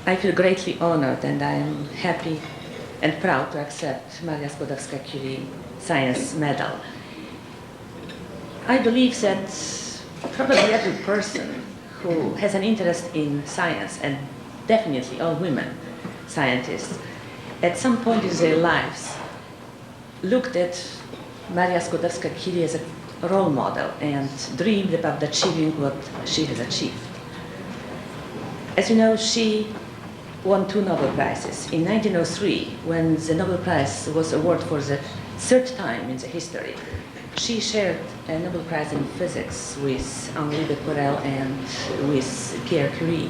I feel greatly honored and I am happy and proud to accept Maria Skłodowska-Curie Science Medal. I believe that probably every person who has an interest in science, and definitely all women scientists, at some point in their lives looked at Maria Skłodowska-Curie as a role model and dreamed about achieving what she has achieved. As you know, she won 2 Nobel Prizes. In 1903, when the Nobel Prize was awarded for the 3rd time in the history, she shared a Nobel Prize in physics with Henri Becquerel and with Pierre Curie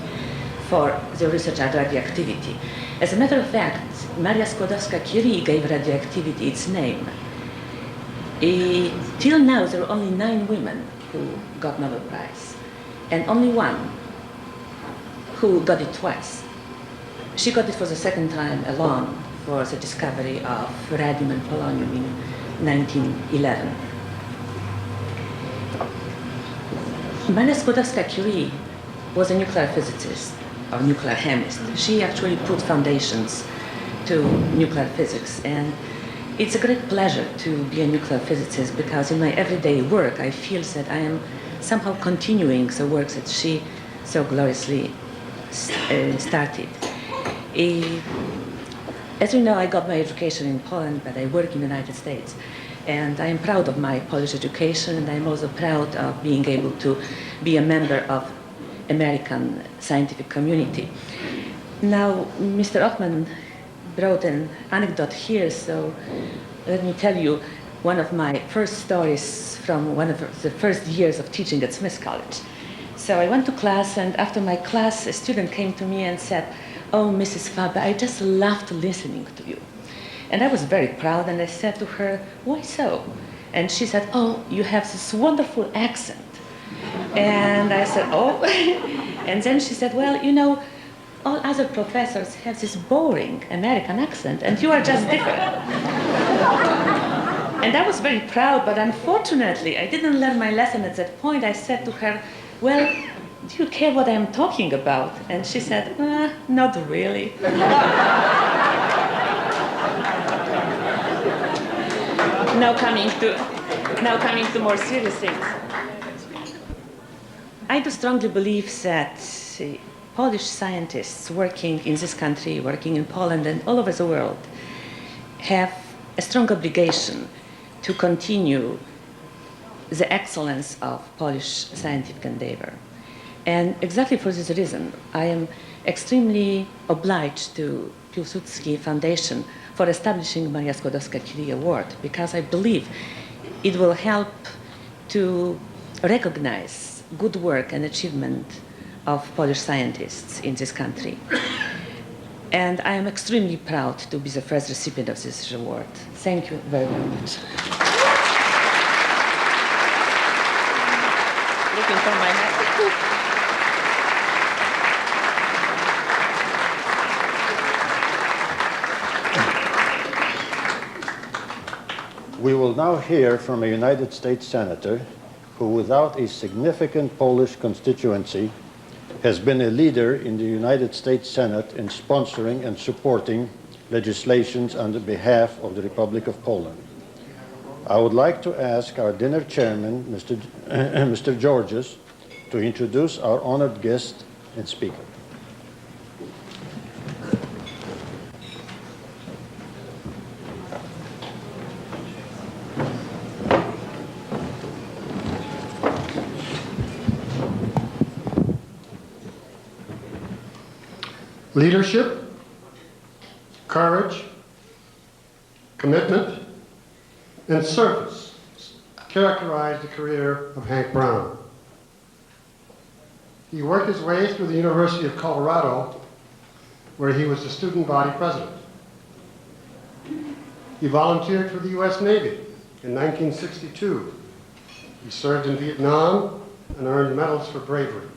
for the research on radioactivity. As a matter of fact, Maria Skłodowska-Curie gave radioactivity its name. Till now, there are only 9 women who got Nobel Prize, and only 1 who got it twice. She got it for the 2nd time alone for the discovery of radium and polonium in 1911. Maria Skłodowska-Curie was a nuclear physicist, or nuclear chemist. She actually put foundations to nuclear physics, and it's a great pleasure to be a nuclear physicist because in my everyday work I feel that I am somehow continuing the work that she so gloriously started. As you know, I got my education in Poland, but I work in the United States. And I am proud of my Polish education, and I'm also proud of being able to be a member of American scientific community. Now, Mr. Othman brought an anecdote here, so let me tell you one of my first stories from one of the first years of teaching at Smith College. So I went to class, and after my class, a student came to me and said, "Oh, Mrs. Pfaby, I just loved listening to you." And I was very proud, and I said to her, "Why so?" And she said, "Oh, you have this wonderful accent." And I said, "Oh." And then she said, "Well, you know, all other professors have this boring American accent, and you are just different." And I was very proud, but unfortunately, I didn't learn my lesson at that point. I said to her, "Well, do you care what I'm talking about?" And she said, "Not really." Now coming to more serious things. I do strongly believe that Polish scientists working in this country, working in Poland and all over the world, have a strong obligation to continue the excellence of Polish scientific endeavor. And exactly for this reason, I am extremely obliged to Piłsudski Foundation for establishing Maria Skłodowska-Curie Award, because I believe it will help to recognize good work and achievement of Polish scientists in this country. And I am extremely proud to be the first recipient of this award. Thank you very, very much. put on my hat. We will now hear from a United States Senator who, without a significant Polish constituency, has been a leader in the United States Senate in sponsoring and supporting legislations on behalf of the Republic of Poland. I would like to ask our dinner chairman, Mr. Georges, to introduce our honored guest and speaker. Leadership, courage, commitment, and service characterized the career of Hank Brown. He worked his way through the University of Colorado, where he was the student body president. He volunteered for the U.S. Navy in 1962. He served in Vietnam and earned medals for bravery.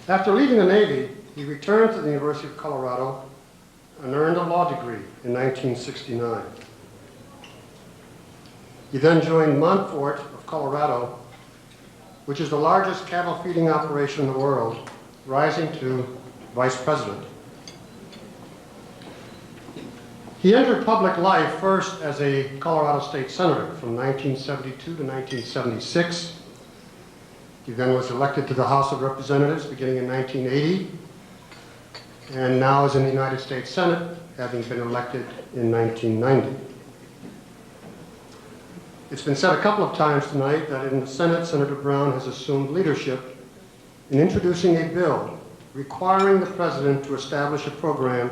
After leaving the Navy, he returned to the University of Colorado and earned a law degree in 1969. He then joined Montfort of Colorado, which is the largest cattle feeding operation in the world, rising to vice president. He entered public life first as a Colorado State Senator from 1972 to 1976. He then was elected to the House of Representatives beginning in 1980, and now is in the United States Senate, having been elected in 1990. It's been said a couple of times tonight that in the Senate, Senator Brown has assumed leadership in introducing a bill requiring the President to establish a program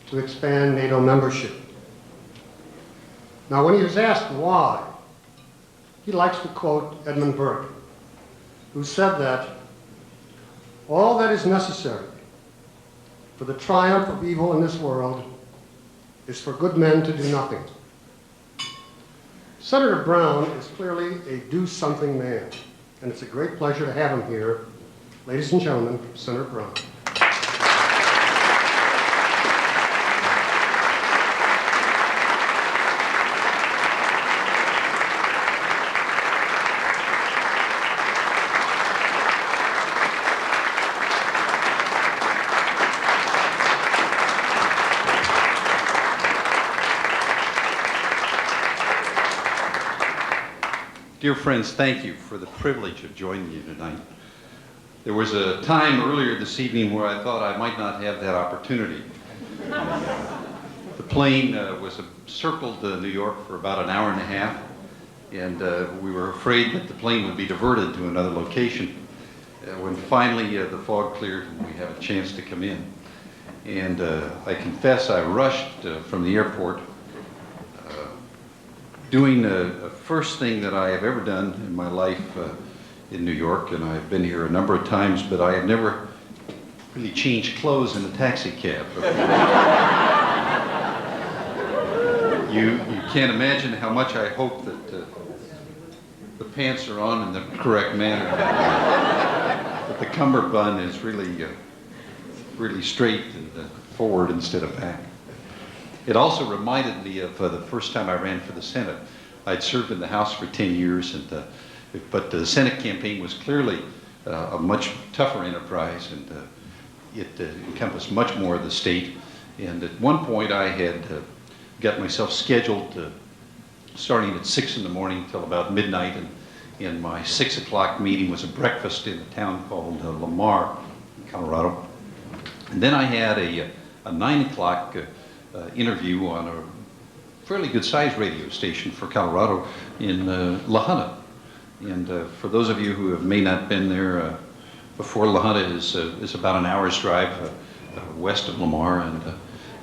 to expand NATO membership. Now, when he was asked why, he likes to quote Edmund Burke, who said that all that is necessary for the triumph of evil in this world is for good men to do nothing. Senator Brown is clearly a do-something man, and it's a great pleasure to have him here. Ladies and gentlemen, Senator Brown. Dear friends, thank you for the privilege of joining you tonight. There was a time earlier this evening where I thought I might not have that opportunity. The plane was circled New York for about an hour and a half, and we were afraid that the plane would be diverted to another location. When finally the fog cleared and we had a chance to come in. And I confess I rushed from the airport doing a first thing that I have ever done in my life in New York, and I've been here a number of times, but I have never really changed clothes in a taxi cab. You can't imagine how much I hope that the pants are on in the correct manner, that the cummerbund is really straight and forward instead of back. It also reminded me of the first time I ran for the Senate. I'd served in the House for 10 years, but the Senate campaign was clearly a much tougher enterprise, and it encompassed much more of the state. And at one point I had got myself scheduled starting at 6 in the morning till about midnight, and my 6 o'clock meeting was a breakfast in a town called Lamar, Colorado. And then I had a 9 o'clock interview on a fairly good-sized radio station for Colorado in La Junta. And for those of you who may not been there before, La Junta is about an hour's drive west of Lamar. And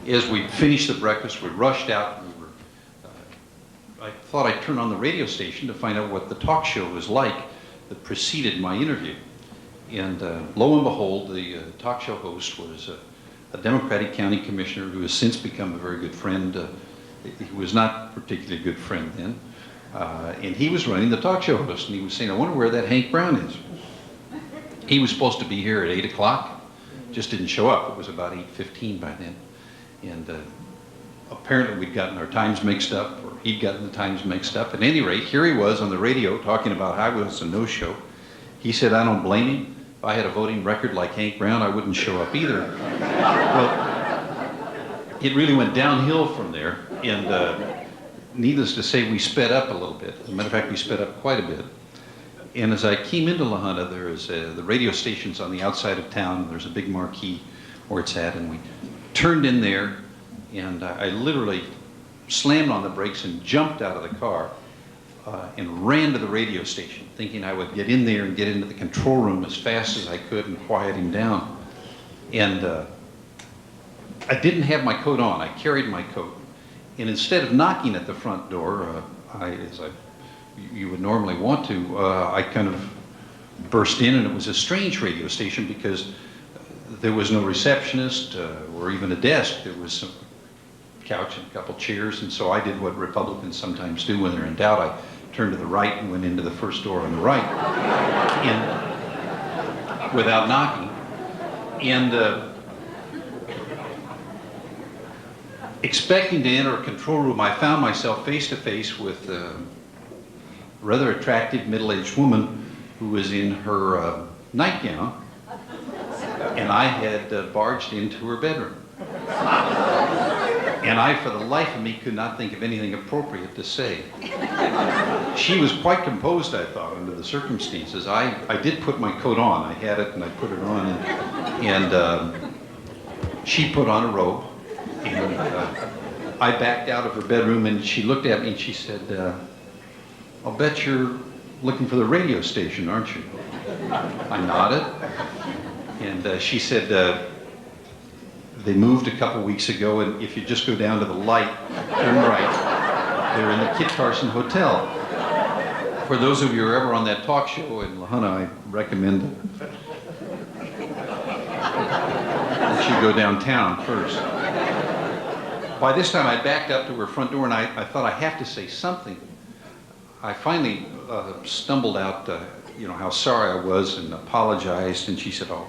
as we finished the breakfast, we rushed out. I thought I'd turn on the radio station to find out what the talk show was like that preceded my interview. And lo and behold, the talk show host was a Democratic county commissioner who has since become a very good friend. He was not a particularly good friend then, And he was running the talk show host, and he was saying, I wonder where that Hank Brown is. He was supposed to be here at 8 o'clock, just didn't show up. It was about 8:15 by then. And apparently we'd gotten our times mixed up, or he'd gotten the times mixed up. At any rate, here he was on the radio talking about how it was a no-show. He said, I don't blame him. If I had a voting record like Hank Brown, I wouldn't show up either. Well, it really went downhill from there, and needless to say, we sped up a little bit. As a matter of fact, we sped up quite a bit. And as I came into La Junta, there is the radio station's on the outside of town. There's a big marquee where it's at, and we turned in there, and I literally slammed on the brakes and jumped out of the car and ran to the radio station, thinking I would get in there and get into the control room as fast as I could and quiet him down. And I didn't have my coat on. I carried my coat. And instead of knocking at the front door, you would normally want to, I kind of burst in, and it was a strange radio station because there was no receptionist or even a desk. There was some couch and a couple chairs, and so I did what Republicans sometimes do when they're in doubt. I turned to the right and went into the first door on the right, and without knocking. And expecting to enter a control room, I found myself face to face with a rather attractive middle-aged woman who was in her nightgown, and I had barged into her bedroom. And I, for the life of me, could not think of anything appropriate to say. She was quite composed, I thought, under the circumstances. I did put my coat on. I had it, and I put it on, and she put on a robe, and I backed out of her bedroom, and she looked at me, and she said, I'll bet you're looking for the radio station, aren't you? I nodded, and she said, they moved a couple weeks ago, and if you just go down to the light, turn right, they're in the Kit Carson Hotel. For those of you who are ever on that talk show in La Junta, I recommend that you go downtown first. By this time, I backed up to her front door, and I thought, I have to say something. I finally stumbled out, how sorry I was, and apologized, and she said, oh,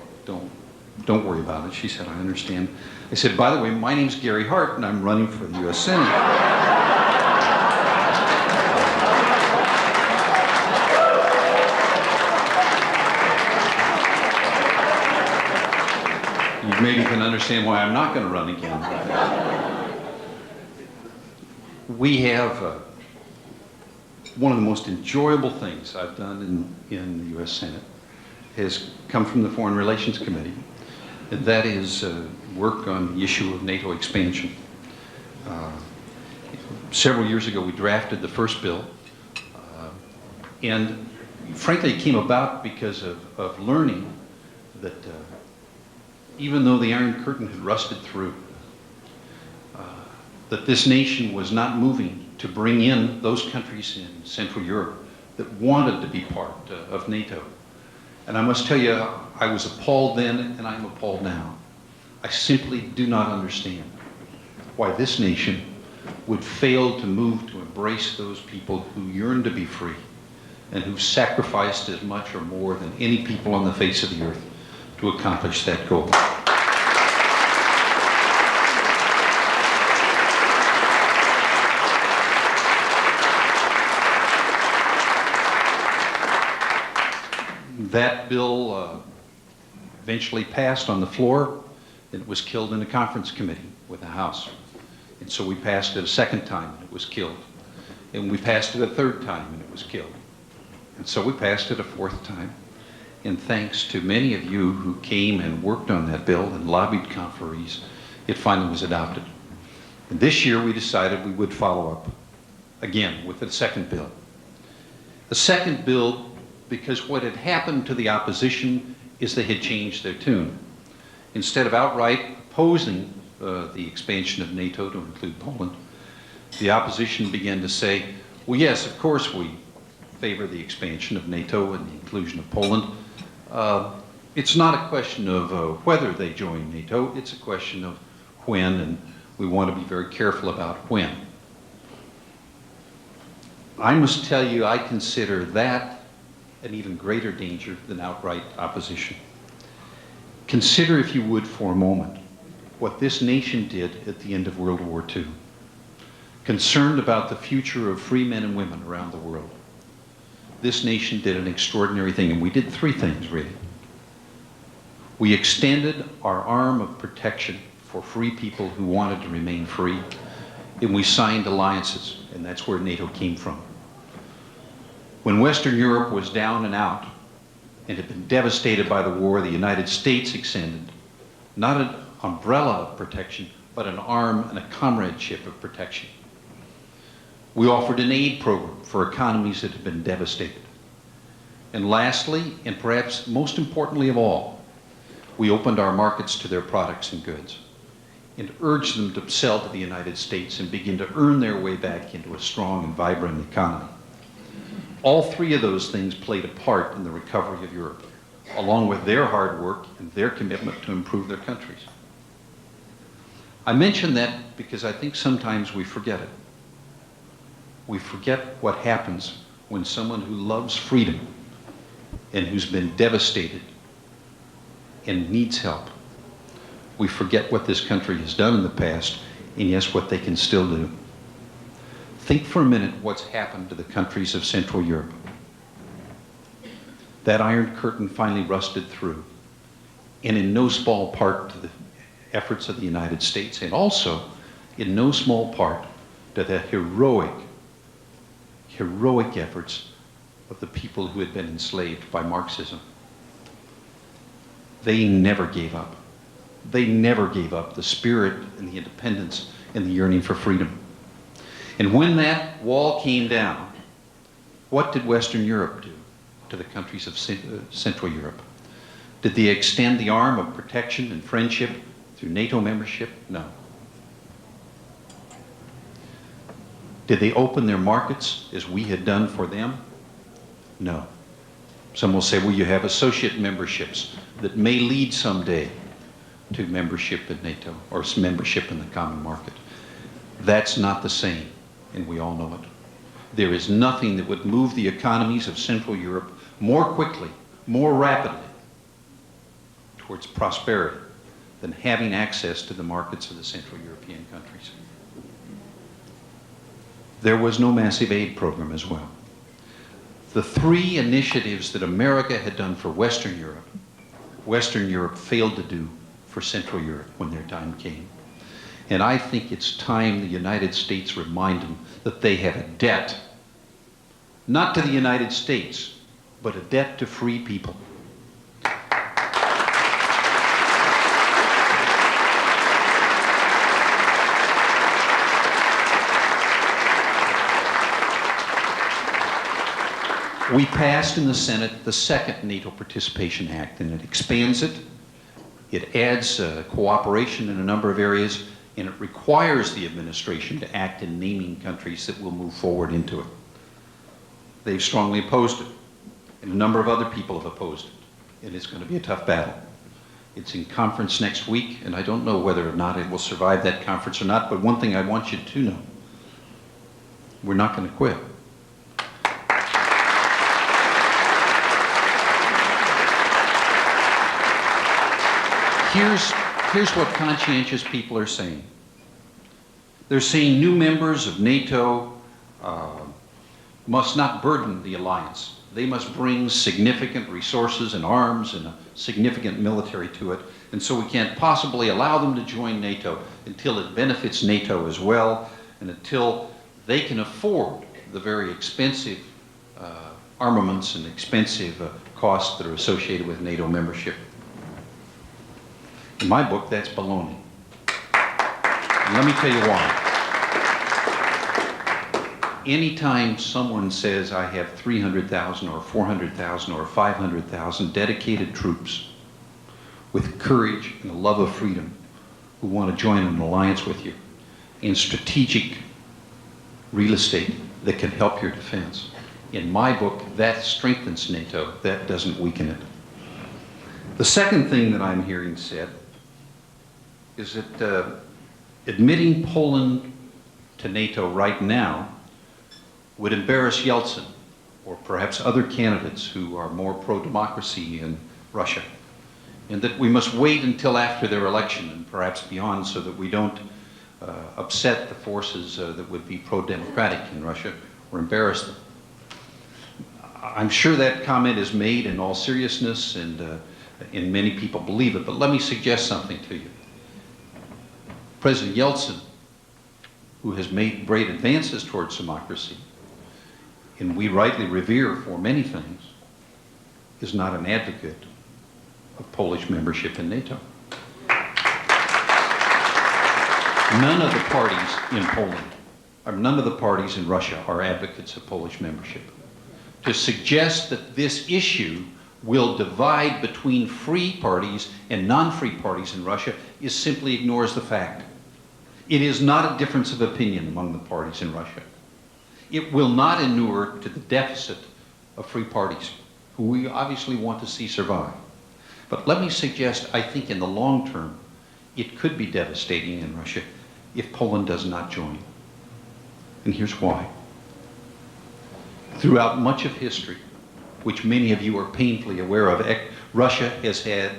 don't worry about it. She said, I understand. I said, by the way, my name's Gary Hart, and I'm running for the U.S. Senate. You maybe can understand why I'm not going to run again. We have one of the most enjoyable things I've done in the U.S. Senate has come from the Foreign Relations Committee. And that is work on the issue of NATO expansion. Several years ago, we drafted the first bill, and frankly, it came about because of learning that even though the Iron Curtain had rusted through, that this nation was not moving to bring in those countries in Central Europe that wanted to be part of NATO. And I must tell you, I was appalled then, and I'm appalled now. I simply do not understand why this nation would fail to move to embrace those people who yearn to be free and who've sacrificed as much or more than any people on the face of the earth to accomplish that goal. That bill eventually passed on the floor. It was killed in a conference committee with the House. And so we passed it a second time, and it was killed. And we passed it a third time, and it was killed. And so we passed it a fourth time. And thanks to many of you who came and worked on that bill and lobbied conferees, it finally was adopted. And this year we decided we would follow up again with the second bill. The second bill, because what had happened to the opposition is they had changed their tune. Instead of outright opposing the expansion of NATO to include Poland, the opposition began to say, well, yes, of course we favor the expansion of NATO and the inclusion of Poland. It's not a question of whether they join NATO, it's a question of when, and we want to be very careful about when. I must tell you, I consider that an even greater danger than outright opposition. Consider, if you would, for a moment, what this nation did at the end of World War II. Concerned about the future of free men and women around the world, this nation did an extraordinary thing, and we did three things, really. We extended our arm of protection for free people who wanted to remain free, and we signed alliances, and that's where NATO came from. When Western Europe was down and out and had been devastated by the war, the United States extended not an umbrella of protection, but an arm and a comradeship of protection. We offered an aid program for economies that had been devastated. And lastly, and perhaps most importantly of all, we opened our markets to their products and goods and urged them to sell to the United States and begin to earn their way back into a strong and vibrant economy. All three of those things played a part in the recovery of Europe, along with their hard work and their commitment to improve their countries. I mention that because I think sometimes we forget it. We forget what happens when someone who loves freedom and who's been devastated and needs help. We forget what this country has done in the past, and yes, what they can still do. Think for a minute what's happened to the countries of Central Europe. That Iron Curtain finally rusted through, and in no small part to the efforts of the United States, and also in no small part to the heroic efforts of the people who had been enslaved by Marxism. They never gave up. They never gave up the spirit and the independence and the yearning for freedom. And when that wall came down, what did Western Europe do to the countries of Central Europe? Did they extend the arm of protection and friendship through NATO membership? No. Did they open their markets as we had done for them? No. Some will say, well, you have associate memberships that may lead someday to membership in NATO or membership in the common market. That's not the same, and we all know it. There is nothing that would move the economies of Central Europe more quickly, more rapidly towards prosperity than having access to the markets of the Central European countries. There was no massive aid program as well. The three initiatives that America had done for Western Europe failed to do for Central Europe when their time came. And I think it's time the United States remind them that they have a debt, not to the United States, but a debt to free people. We passed in the Senate the second NATO Participation Act, and it expands it. It adds cooperation in a number of areas, and it requires the administration to act in naming countries that will move forward into it. They've strongly opposed it, and a number of other people have opposed it, and it's going to be a tough battle. It's in conference next week, and I don't know whether or not it will survive that conference or not, but one thing I want you to know, we're not going to quit. Here's what conscientious people are saying. They're saying new members of NATO must not burden the alliance. They must bring significant resources and arms and a significant military to it, and so we can't possibly allow them to join NATO until it benefits NATO as well, and until they can afford the very expensive armaments and expensive costs that are associated with NATO membership. In my book, that's baloney. And let me tell you why. Anytime someone says I have 300,000 or 400,000 or 500,000 dedicated troops with courage and a love of freedom who want to join an alliance with you in strategic real estate that can help your defense, in my book, that strengthens NATO. That doesn't weaken it. The second thing that I'm hearing said is that admitting Poland to NATO right now would embarrass Yeltsin or perhaps other candidates who are more pro-democracy in Russia, and that we must wait until after their election and perhaps beyond so that we don't upset the forces that would be pro-democratic in Russia or embarrass them. I'm sure that comment is made in all seriousness, and many people believe it, but let me suggest something to you. President Yeltsin, who has made great advances towards democracy, and we rightly revere for many things, is not an advocate of Polish membership in NATO. None of the parties in Poland, or none of the parties in Russia are advocates of Polish membership. To suggest that this issue will divide between free parties and non-free parties in Russia is simply ignores the fact. It is not a difference of opinion among the parties in Russia. It will not inure to the deficit of free parties, who we obviously want to see survive. But let me suggest, I think in the long term, it could be devastating in Russia if Poland does not join. And here's why. Throughout much of history, which many of you are painfully aware of, Russia has had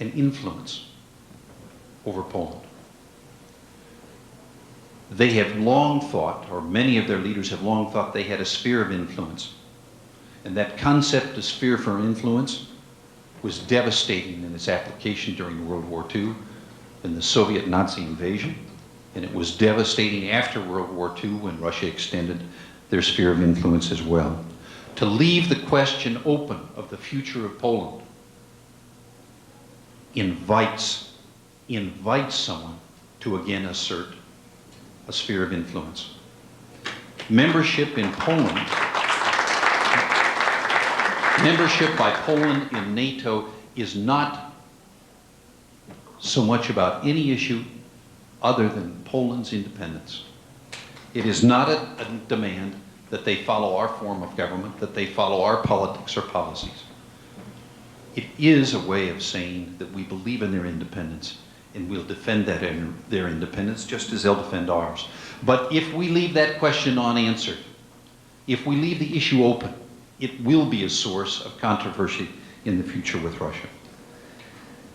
an influence over Poland. They have long thought, or many of their leaders have long thought, they had a sphere of influence. And that concept of sphere for influence was devastating in its application during World War II and the Soviet Nazi invasion. And it was devastating after World War II when Russia extended their sphere of influence as well. To leave the question open of the future of Poland invites someone to again assert a sphere of influence. Membership in Poland, membership by Poland in NATO is not so much about any issue other than Poland's independence. It is not a demand that they follow our form of government, that they follow our politics or policies. It is a way of saying that we believe in their independence and we'll defend that their independence just as they'll defend ours. But if we leave that question unanswered, if we leave the issue open, it will be a source of controversy in the future with Russia.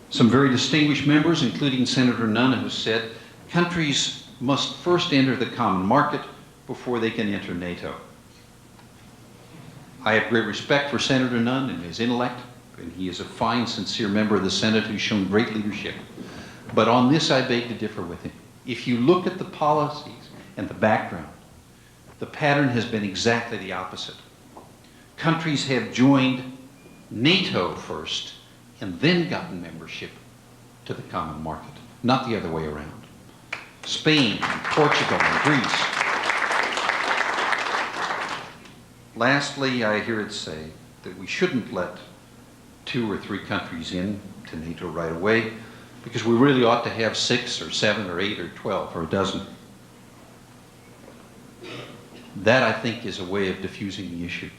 Some very distinguished members, including Senator Nunn, who said, countries must first enter the common market before they can enter NATO. I have great respect for Senator Nunn and his intellect, and he is a fine, sincere member of the Senate who's shown great leadership. But on this, I beg to differ with him. If you look at the policies and the background, the pattern has been exactly the opposite. Countries have joined NATO first and then gotten membership to the common market, not the other way around. Spain, and Portugal, and Greece. Lastly, I hear it say that we shouldn't let 2 or 3 countries in to NATO right away, because we really ought to have 6 or 7 or 8 or 12 or a dozen. That, I think, is a way of diffusing the issue.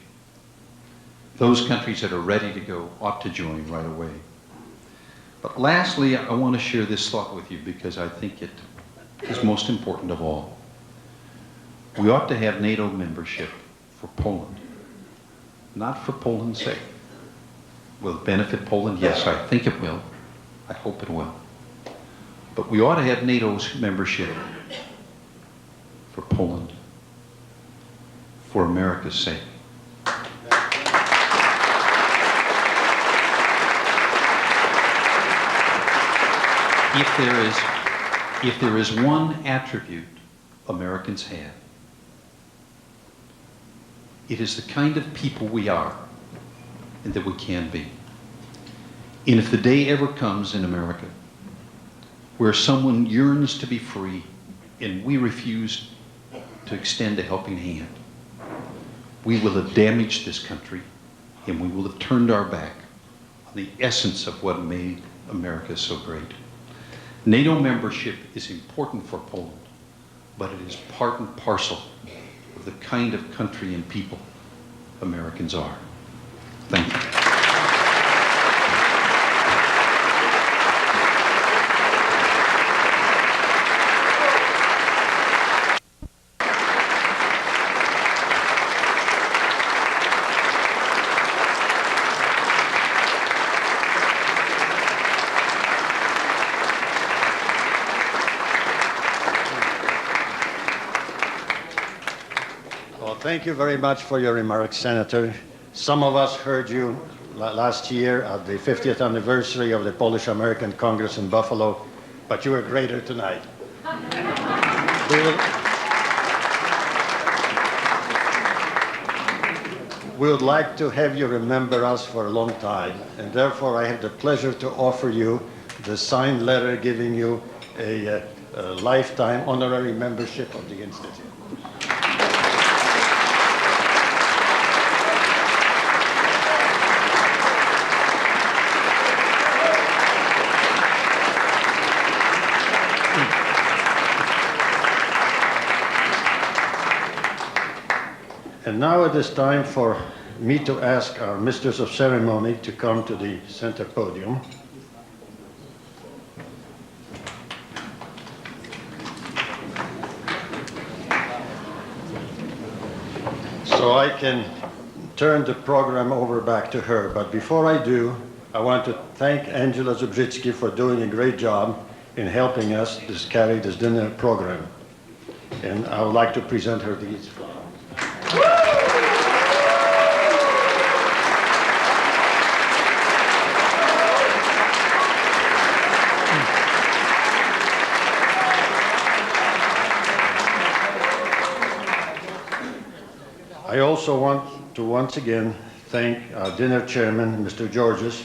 Those countries that are ready to go ought to join right away. But lastly, I want to share this thought with you because I think it is most important of all. We ought to have NATO membership for Poland, not for Poland's sake. Will it benefit Poland? Yes, I think it will. I hope it will. But we ought to have NATO's membership for Poland, for America's sake. If there is one attribute Americans have, it is the kind of people we are and that we can be. And if the day ever comes in America where someone yearns to be free and we refuse to extend a helping hand, we will have damaged this country and we will have turned our back on the essence of what made America so great. NATO membership is important for Poland, but it is part and parcel of the kind of country and people Americans are. Thank you. Thank you very much for your remarks, Senator. Some of us heard you last year at the 50th anniversary of the Polish-American Congress in Buffalo, but you were greater tonight. We would like to have you remember us for a long time, and therefore I have the pleasure to offer you the signed letter giving you a lifetime honorary membership of the Institute. And now it is time for me to ask our Mistress of Ceremony to come to the center podium. So I can turn the program over back to her. But before I do, I want to thank Angela Zubrzycki for doing a great job in helping us carry this dinner program. And I would like to present her these flowers. I also want to once again thank our dinner chairman, Mr. Georges,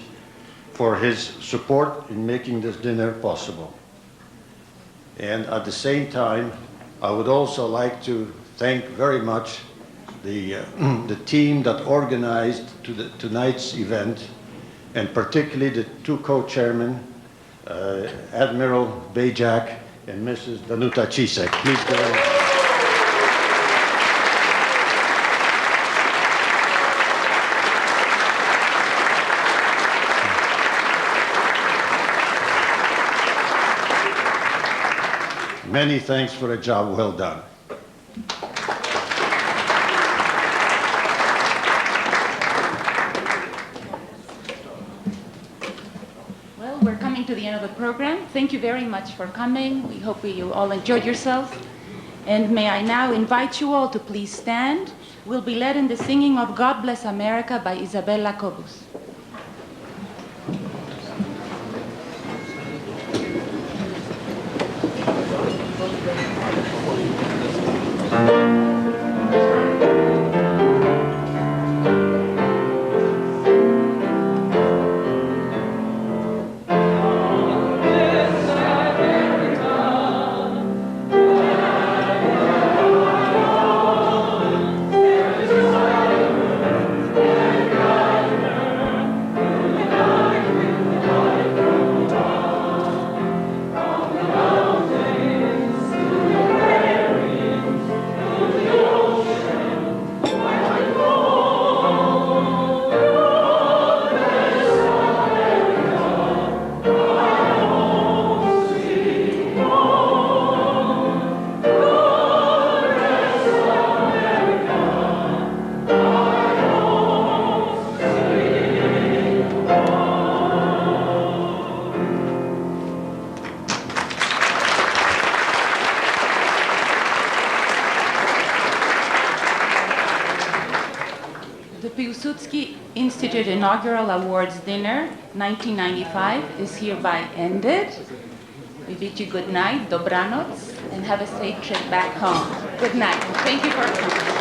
for his support in making this dinner possible. And at the same time, I would also like to thank very much the team that organized tonight's event, and particularly the two co-chairmen, Admiral Bajak and Mrs. Danuta Cisek. Please go ahead. Many thanks for a job well done. Well, we're coming to the end of the program. Thank you very much for coming. We hope you all enjoyed yourself. And may I now invite you all to please stand. We'll be led in the singing of God Bless America by Isabella Cobus. The Piłsudski Institute Inaugural Awards Dinner 1995 is hereby ended. We bid you good night, dobranoc, and have a safe trip back home. Good night, and thank you for coming.